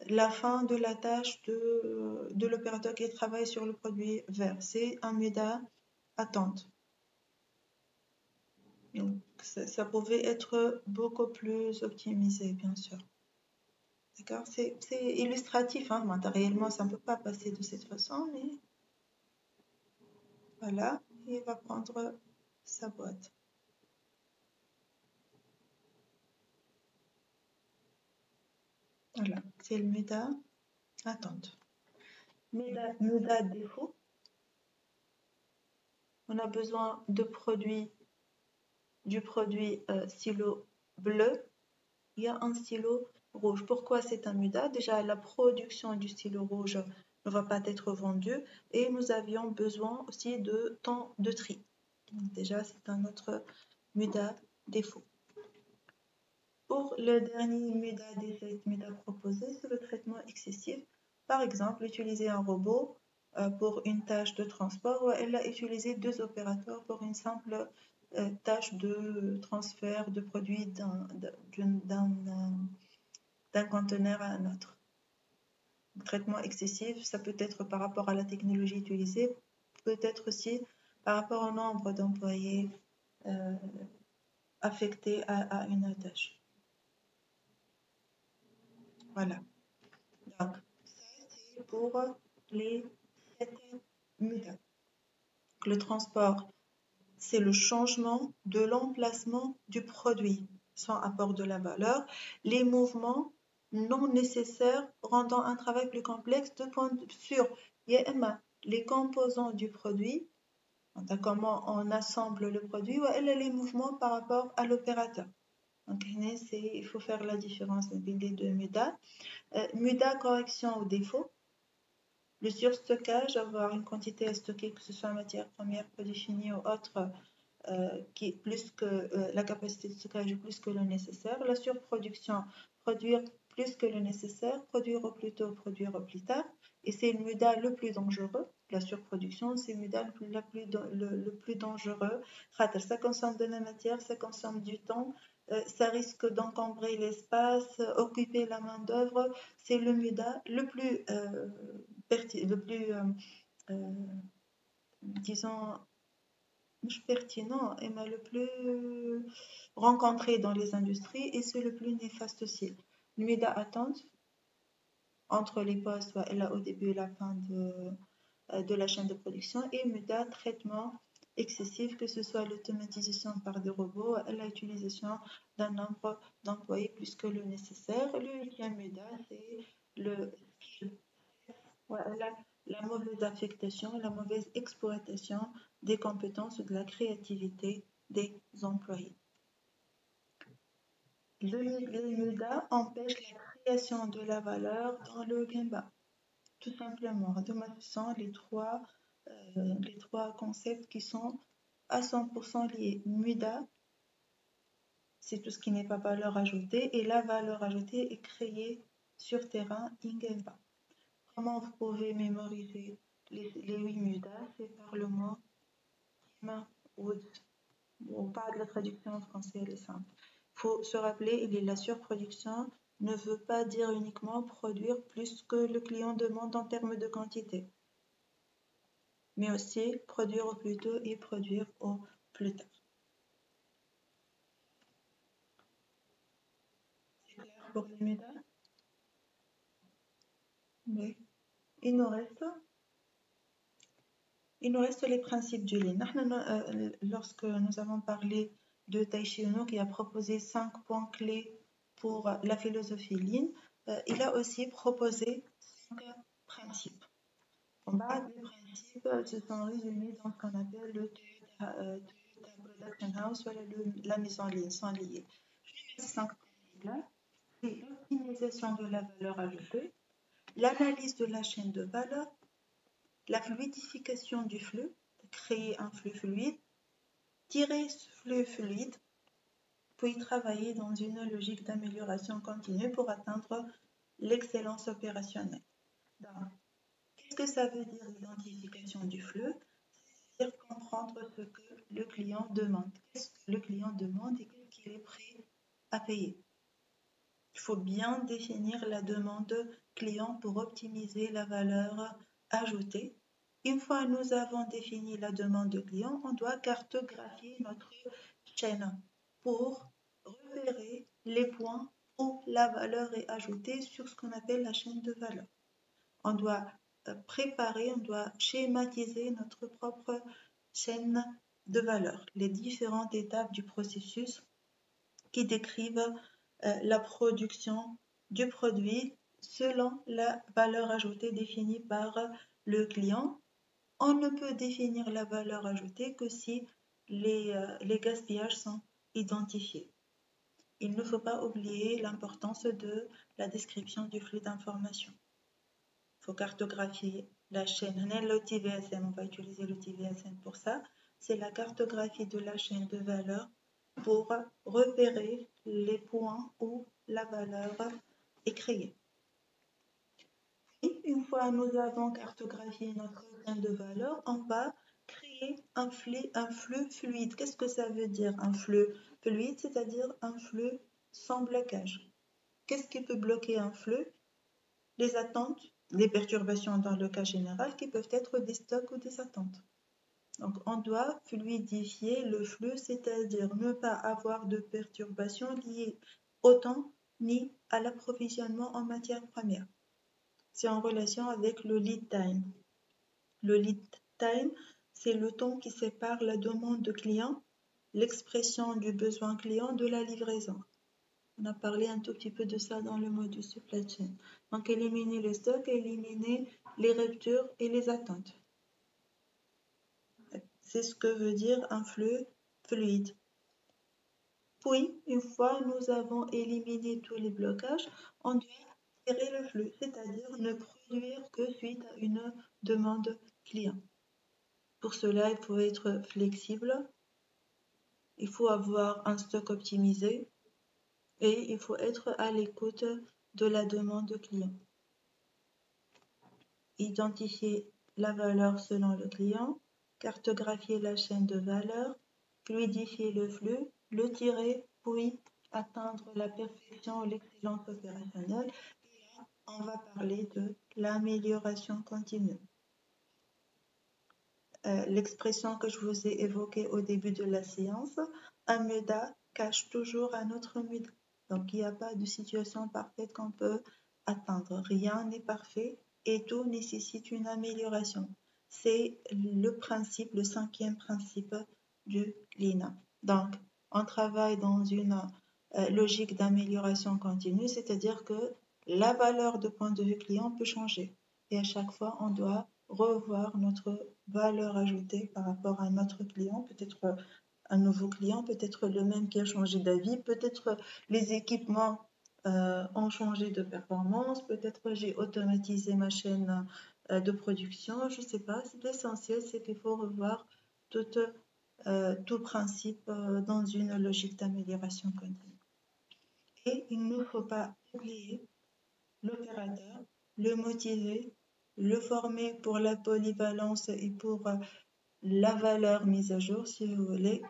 la fin de la tâche de l'opérateur qui travaille sur le produit vert. C'est un MEDA attente. Donc, ça pouvait être beaucoup plus optimisé, bien sûr. D'accord? C'est illustratif, hein? Matériellement, ça ne peut pas passer de cette façon, mais voilà, il va prendre sa boîte. Voilà, c'est le MEDA attente. MEDA défaut. On a besoin du produit stylo bleu. Il y a un stylo rouge. Pourquoi c'est un MEDA? Déjà, la production du stylo rouge ne va pas être vendue et nous avions besoin aussi de temps de tri. Donc déjà, c'est un autre MEDA défaut. Pour le dernier MEDA proposé, c'est le traitement excessif. Par exemple, utiliser un robot pour une tâche de transport ou elle a utilisé deux opérateurs pour une simple tâche de transfert de produits d'un conteneur à un autre. Le traitement excessif, ça peut être par rapport à la technologie utilisée, peut-être aussi par rapport au nombre d'employés affectés à une tâche. Voilà. Donc, ça, c'est pour les 7 MEDA. Le transport, c'est le changement de l'emplacement du produit sans apport de la valeur. Les mouvements non nécessaires rendant un travail plus complexe de point sur les composants du produit, comment on assemble le produit, ou les mouvements par rapport à l'opérateur. Donc, il faut faire la différence entre les deux MEDA. MEDA correction ou défaut. Le surstockage, avoir une quantité à stocker, que ce soit en matière première prédéfinie ou autre, qui est plus que la capacité de stockage est plus que le nécessaire. La surproduction, produire plus que le nécessaire, produire au plus tôt, produire au plus tard. Et c'est le MEDA le plus dangereux. La surproduction, c'est le MEDA le plus dangereux. Ça consomme de la matière, ça consomme du temps, ça risque d'encombrer l'espace, occuper la main-d'œuvre. C'est le MEDA le plus disons, pertinent, mais le plus rencontré dans les industries et c'est le plus néfaste aussi. Le MEDA attente entre les postes là, au début et la fin de la chaîne de production et MEDA traitement excessif, que ce soit l'automatisation par des robots, l'utilisation d'un nombre d'employés plus que le nécessaire. Le huitième MEDA, c'est la mauvaise affectation, la mauvaise exploitation des compétences ou de la créativité des employés. Le MEDA empêche la création de la valeur dans le Gemba. Tout simplement, de ma façon, les trois concepts qui sont à 100% liés. MEDA, c'est tout ce qui n'est pas valeur ajoutée, et la valeur ajoutée est créée sur terrain in Gemba. Comment vous pouvez mémoriser les 8 MEDA? C'est par le mot wood. On parle de la traduction en français, elle est simple. Il faut se rappeler, la surproduction ne veut pas dire uniquement produire plus que le client demande en termes de quantité, mais aussi produire au plus tôt et produire au plus tard. C'est clair pour les MEDA? Oui. Il nous reste les principes du Lean. Lorsque nous avons parlé de Taishi Ohno qui a proposé 5 points clés pour la philosophie Lean, il a aussi proposé 5 principes. En bas, les principes se sont résumés dans ce qu'on appelle le Toyota Production House, ou la maison Lean, sans lier. Ces 5 principes-là, c'est l'optimisation de la valeur ajoutée, l'analyse de la chaîne de valeur, la fluidification du flux, créer un flux fluide, tirer ce flux fluide, puis travailler dans une logique d'amélioration continue pour atteindre l'excellence opérationnelle. Donc, qu'est-ce que ça veut dire l'identification du flux? C'est-à-dire comprendre ce que le client demande. Qu'est-ce que le client demande et qu'est-ce qu'il est prêt à payer? Il faut bien définir la demande client pour optimiser la valeur ajoutée. Une fois que nous avons défini la demande de client, on doit cartographier notre chaîne pour repérer les points où la valeur est ajoutée sur ce qu'on appelle la chaîne de valeur. On doit préparer, on doit schématiser notre propre chaîne de valeur, les différentes étapes du processus qui décrivent la production du produit selon la valeur ajoutée définie par le client. On ne peut définir la valeur ajoutée que si les gaspillages sont identifiés. Il ne faut pas oublier l'importance de la description du flux d'informations. Il faut cartographier la chaîne. L'outil VSM, on va utiliser l'outil VSM pour ça. C'est la cartographie de la chaîne de valeur pour repérer les points où la valeur est créée. Et une fois nous avons cartographié notre chaîne de valeur, on va créer un flux fluide. Qu'est-ce que ça veut dire un flux fluide? C'est-à-dire un flux sans blocage. Qu'est-ce qui peut bloquer un flux? Les attentes, les perturbations dans le cas général qui peuvent être des stocks ou des attentes. Donc, on doit fluidifier le flux, c'est-à-dire ne pas avoir de perturbations liées au temps ni à l'approvisionnement en matières premières. C'est en relation avec le lead time. Le lead time, c'est le temps qui sépare la demande de client, l'expression du besoin client de la livraison. On a parlé un tout petit peu de ça dans le module supply chain. Donc, éliminer le stock, éliminer les ruptures et les attentes. C'est ce que veut dire un flux fluide. Puis, une fois nous avons éliminé tous les blocages, on doit tirer le flux, c'est-à-dire ne produire que suite à une demande client. Pour cela, il faut être flexible, il faut avoir un stock optimisé et il faut être à l'écoute de la demande client. Identifier la valeur selon le client, cartographier la chaîne de valeur, fluidifier le flux, le tirer, puis atteindre la perfection ou l'excellence opérationnelle. Et là, on va parler de l'amélioration continue. L'expression que je vous ai évoquée au début de la séance, un MEDA cache toujours un autre mythe. Donc, il n'y a pas de situation parfaite qu'on peut atteindre. Rien n'est parfait et tout nécessite une amélioration. C'est le principe, le 5e principe du Lean. Donc, on travaille dans une logique d'amélioration continue, c'est-à-dire que la valeur de point de vue client peut changer. Et à chaque fois, on doit revoir notre valeur ajoutée par rapport à notre client, peut-être un nouveau client, peut-être le même qui a changé d'avis, peut-être les équipements ont changé de performance, peut-être j'ai automatisé ma chaîne de production, je ne sais pas. L'essentiel, c'est qu'il faut revoir tout principe dans une logique d'amélioration continue. Et il ne faut pas oublier l'opérateur, le motiver, le former pour la polyvalence et pour la valeur mise à jour, si vous voulez.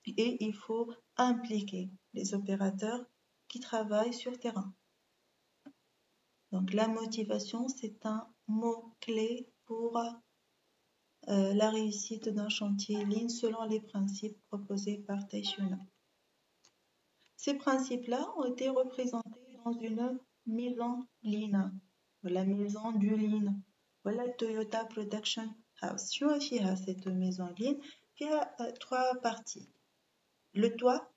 Et il faut impliquer les opérateurs qui travaillent sur terrain. Donc la motivation, c'est un mot-clé pour la réussite d'un chantier Lean selon les principes proposés par Taichuna. Ces principes-là ont été représentés dans une maison Lean, la maison du Lean. Voilà Toyota Production House. شو فيها cette maison Lean? فيها 3 parties. Le toit,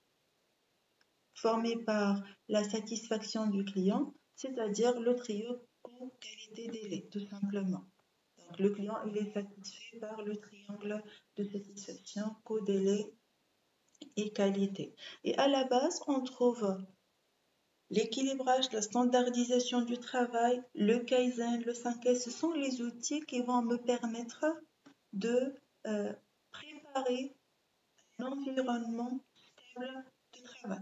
formé par la satisfaction du client, c'est-à-dire le trio coût, qualité, délai, tout simplement. Donc, le client, il est satisfait par le triangle de satisfaction, coût, délai et qualité. Et à la base, on trouve l'équilibrage, la standardisation du travail, le Kaizen, le 5S. Ce sont les outils qui vont me permettre de préparer un environnement stable de travail.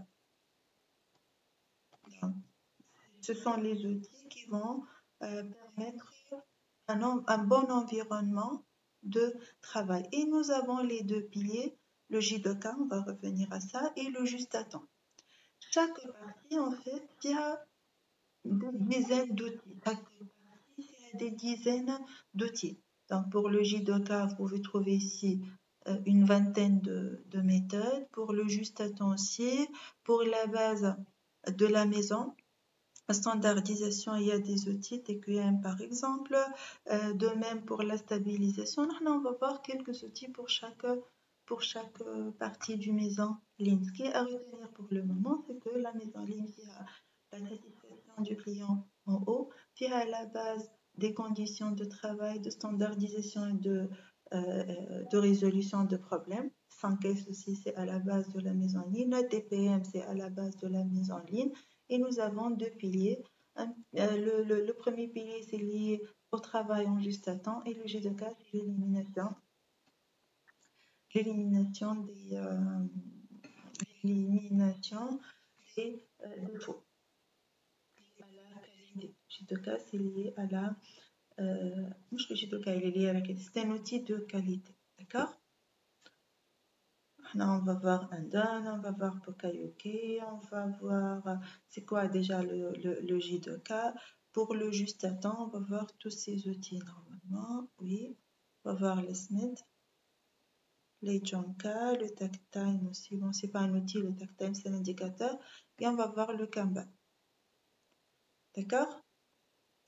Ce sont les outils qui vont permettre un bon environnement de travail. Et nous avons les 2 piliers, le Jidoka, on va revenir à ça, et le juste à temps. Chaque partie, en fait, il y a des dizaines d'outils. Chaque partie, il y a des dizaines d'outils. Donc, pour le Jidoka, vous pouvez trouver ici une vingtaine de méthodes. Pour le juste à temps aussi, pour la base de la maison, la standardisation, il y a des outils TQM par exemple. De même pour la stabilisation, on va voir quelques outils pour chaque partie du maison Lean. Ce qui est à retenir pour le moment, c'est que la maison Lean, il y a la satisfaction du client en haut, puis à la base des conditions de travail, de standardisation et de résolution de problèmes. 5S aussi, c'est à la base de la maison Lean. Le TPM, c'est à la base de la maison Lean. Et nous avons 2 piliers. Le premier pilier, c'est lié au travail en juste à temps. Et le G2K, c'est l'élimination des défauts. À la qualité. G2K, c'est lié à la... مش le G2K, il est lié à la qualité. C'est un outil de qualité. D'accord? On va voir Andon, on va voir Pokayoke, on va voir c'est quoi déjà le J2K. Pour le juste à temps, on va voir tous ces outils normalement. Oui, on va voir les SMID, les Jonka, le TACTIME aussi. Bon, c'est pas un outil, le TACTIME c'est l'indicateur. Et on va voir le Kanban. D'accord?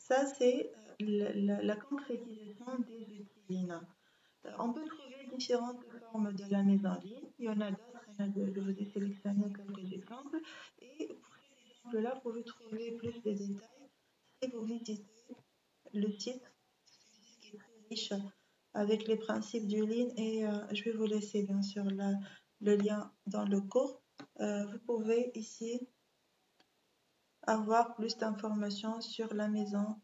Ça, c'est la concrétisation des outils Lean. On peut trouver différentes formes de la maison Lean. Il y en a d'autres, je vous ai sélectionné quelques exemples. Et pour ces exemples-là, vous pouvez trouver plus de détails si vous visitez le site qui est très riche avec les principes du Lean. Et je vais vous laisser bien sûr le lien dans le cours. Vous pouvez ici avoir plus d'informations sur la maison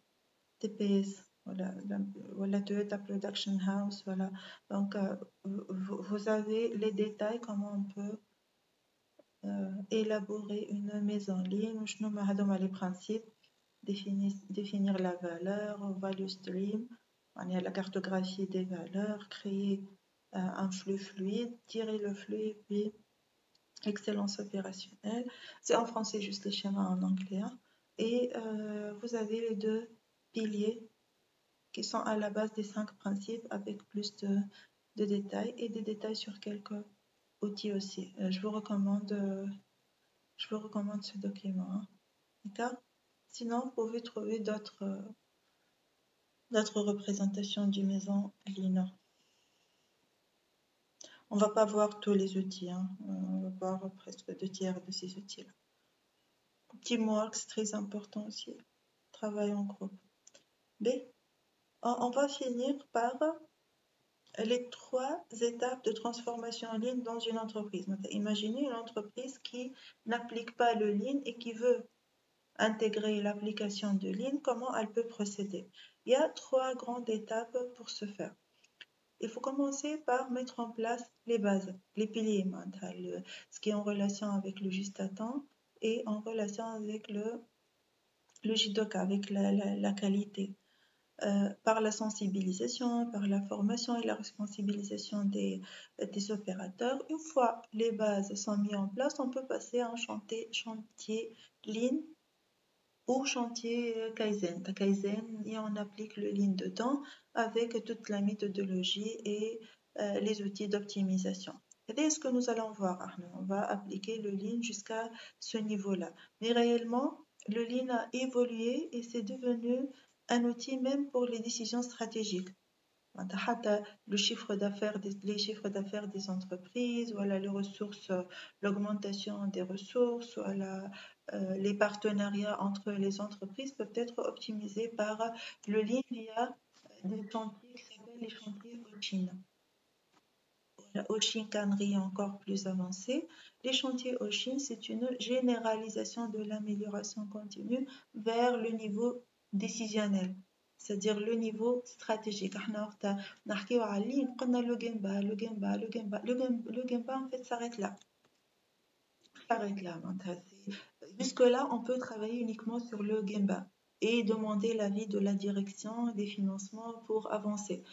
TPS. Voilà, Toyota Production House, voilà. Donc, vous avez les détails, comment on peut élaborer une maison Lean. Je nous les principes, définir la valeur, value stream, on a la cartographie des valeurs, créer un flux fluide, tirer le flux et puis excellence opérationnelle. C'est en français, juste les schémas en anglais. Hein. Et vous avez les 2 piliers qui sont à la base des 5 principes avec plus de détails et des détails sur quelques outils aussi. Je vous recommande ce document. Hein. D'accord? Sinon, vous pouvez trouver d'autres représentations du maison Lean. On va pas voir tous les outils. Hein. On va voir presque 2/3 de ces outils-là. Teamwork, c'est très important aussi. Travail en groupe. B. On va finir par les 3 étapes de transformation en ligne dans une entreprise. Imaginez une entreprise qui n'applique pas le Lean et qui veut intégrer l'application de Lean, comment elle peut procéder. Il y a 3 grandes étapes pour ce faire. Il faut commencer par mettre en place les bases, les piliers, ce qui est en relation avec le juste à temps et en relation avec le JDoc, avec la qualité. Par la sensibilisation, par la formation et la responsabilisation des opérateurs. Une fois les bases sont mises en place, on peut passer à un chantier Lean ou chantier Kaizen. Kaizen, et on applique le Lean dedans avec toute la méthodologie et les outils d'optimisation. C'est ce que nous allons voir. On va appliquer le Lean jusqu'à ce niveau-là. Mais réellement, le Lean a évolué et c'est devenu un outil même pour les décisions stratégiques. Les chiffres d'affaires des entreprises, voilà, les ressources, l'augmentation des ressources, voilà, les partenariats entre les entreprises peuvent être optimisés par le Lean via des chantiers qui s'appellent les chantiers Oshin. Oshin Kanri encore plus avancé. Les chantiers Oshin, c'est une généralisation de l'amélioration continue vers le niveau décisionnel, c'est-à-dire le niveau stratégique. Le Gemba en fait s'arrête là. Jusque-là, on peut travailler uniquement sur le Gemba et demander l'avis de la direction des financements pour avancer.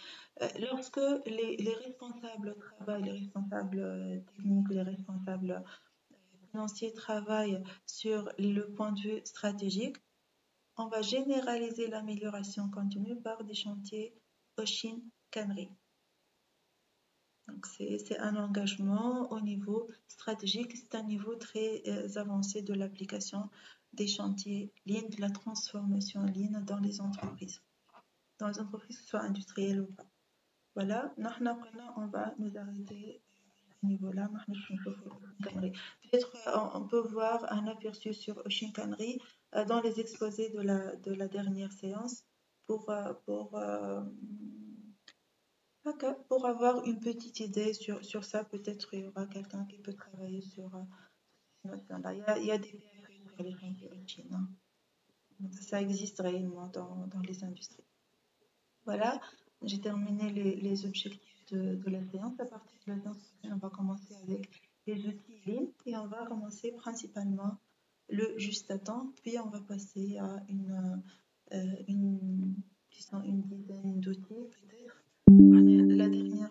Lorsque les responsables travaillent, les responsables techniques, les responsables financiers travaillent sur le point de vue stratégique, on va généraliser l'amélioration continue par des chantiers Oshin Kanri. Donc c'est un engagement au niveau stratégique, c'est un niveau très avancé de l'application des chantiers Lean, de la transformation Lean dans les entreprises. Dans les entreprises, que ce soit industrielles ou pas. Voilà, on va nous arrêter à ce niveau-là. Peut-être on peut voir un aperçu sur Oshin Kanri dans les exposés de la dernière séance pour avoir une petite idée sur ça. Peut-être il y aura quelqu'un qui peut travailler sur cette notion-là. Il y a des PFE sur les chantiers Oshin. Hein. Ça existe réellement dans les industries. Voilà, j'ai terminé les objectifs de la séance. À partir de la séance prochaine, on va commencer avec les outils Lean et on va commencer principalement le juste à temps, puis on va passer à une dizaine d'outils peut-être. La dernière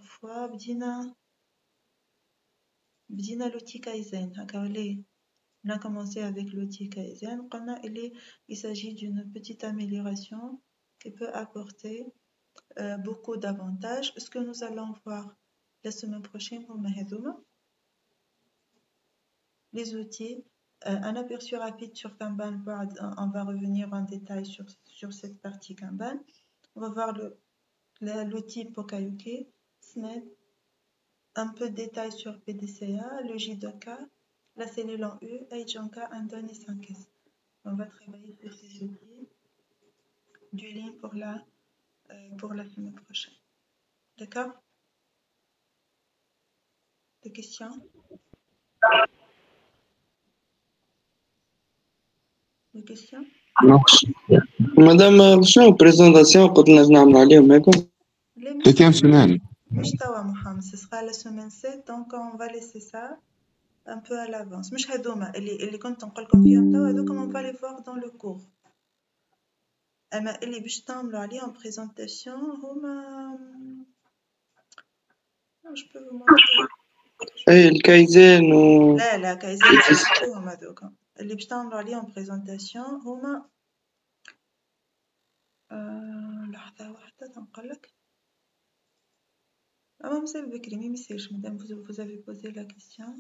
fois déjà, بدينا l'outil Kaizen. On a commencé avec l'outil Kaizen. Il s'agit d'une petite amélioration qui peut apporter beaucoup d'avantages. Ce que nous allons voir la semaine prochaine, les outils, un aperçu rapide sur Kanban. On va revenir en détail sur cette partie Kanban. On va voir l'outil Pokayuki, SNED, un peu de détails sur PDCA, le JDoka, la cellule en U, Aijanka, Andon et 5S. On va travailler sur ces outils du Lean pour la semaine prochaine. D'accord? Des questions? Des questions? مدام شنو بريزونطاسيون قلنا نعمل عليهم هكا؟ Septième semaine. مش توا محمد، ce sera la semaine 7, donc on va laisser ça un peu à l'avance. مش هذوما اللي كنت نقول لكم فيهم توا، هذوكم on va les voir dans le cours. أما اللي باش تعملوا عليهم بريزونطاسيون هما je peux vous montrer. اي الكايزين لا كايزين هم هذوكم اللي باش تعملوا عليهم بريزونطاسيون هما لحظة واحدة تنقول لك Ah, même c'est Bekri, même si madame, vous avez posé la question.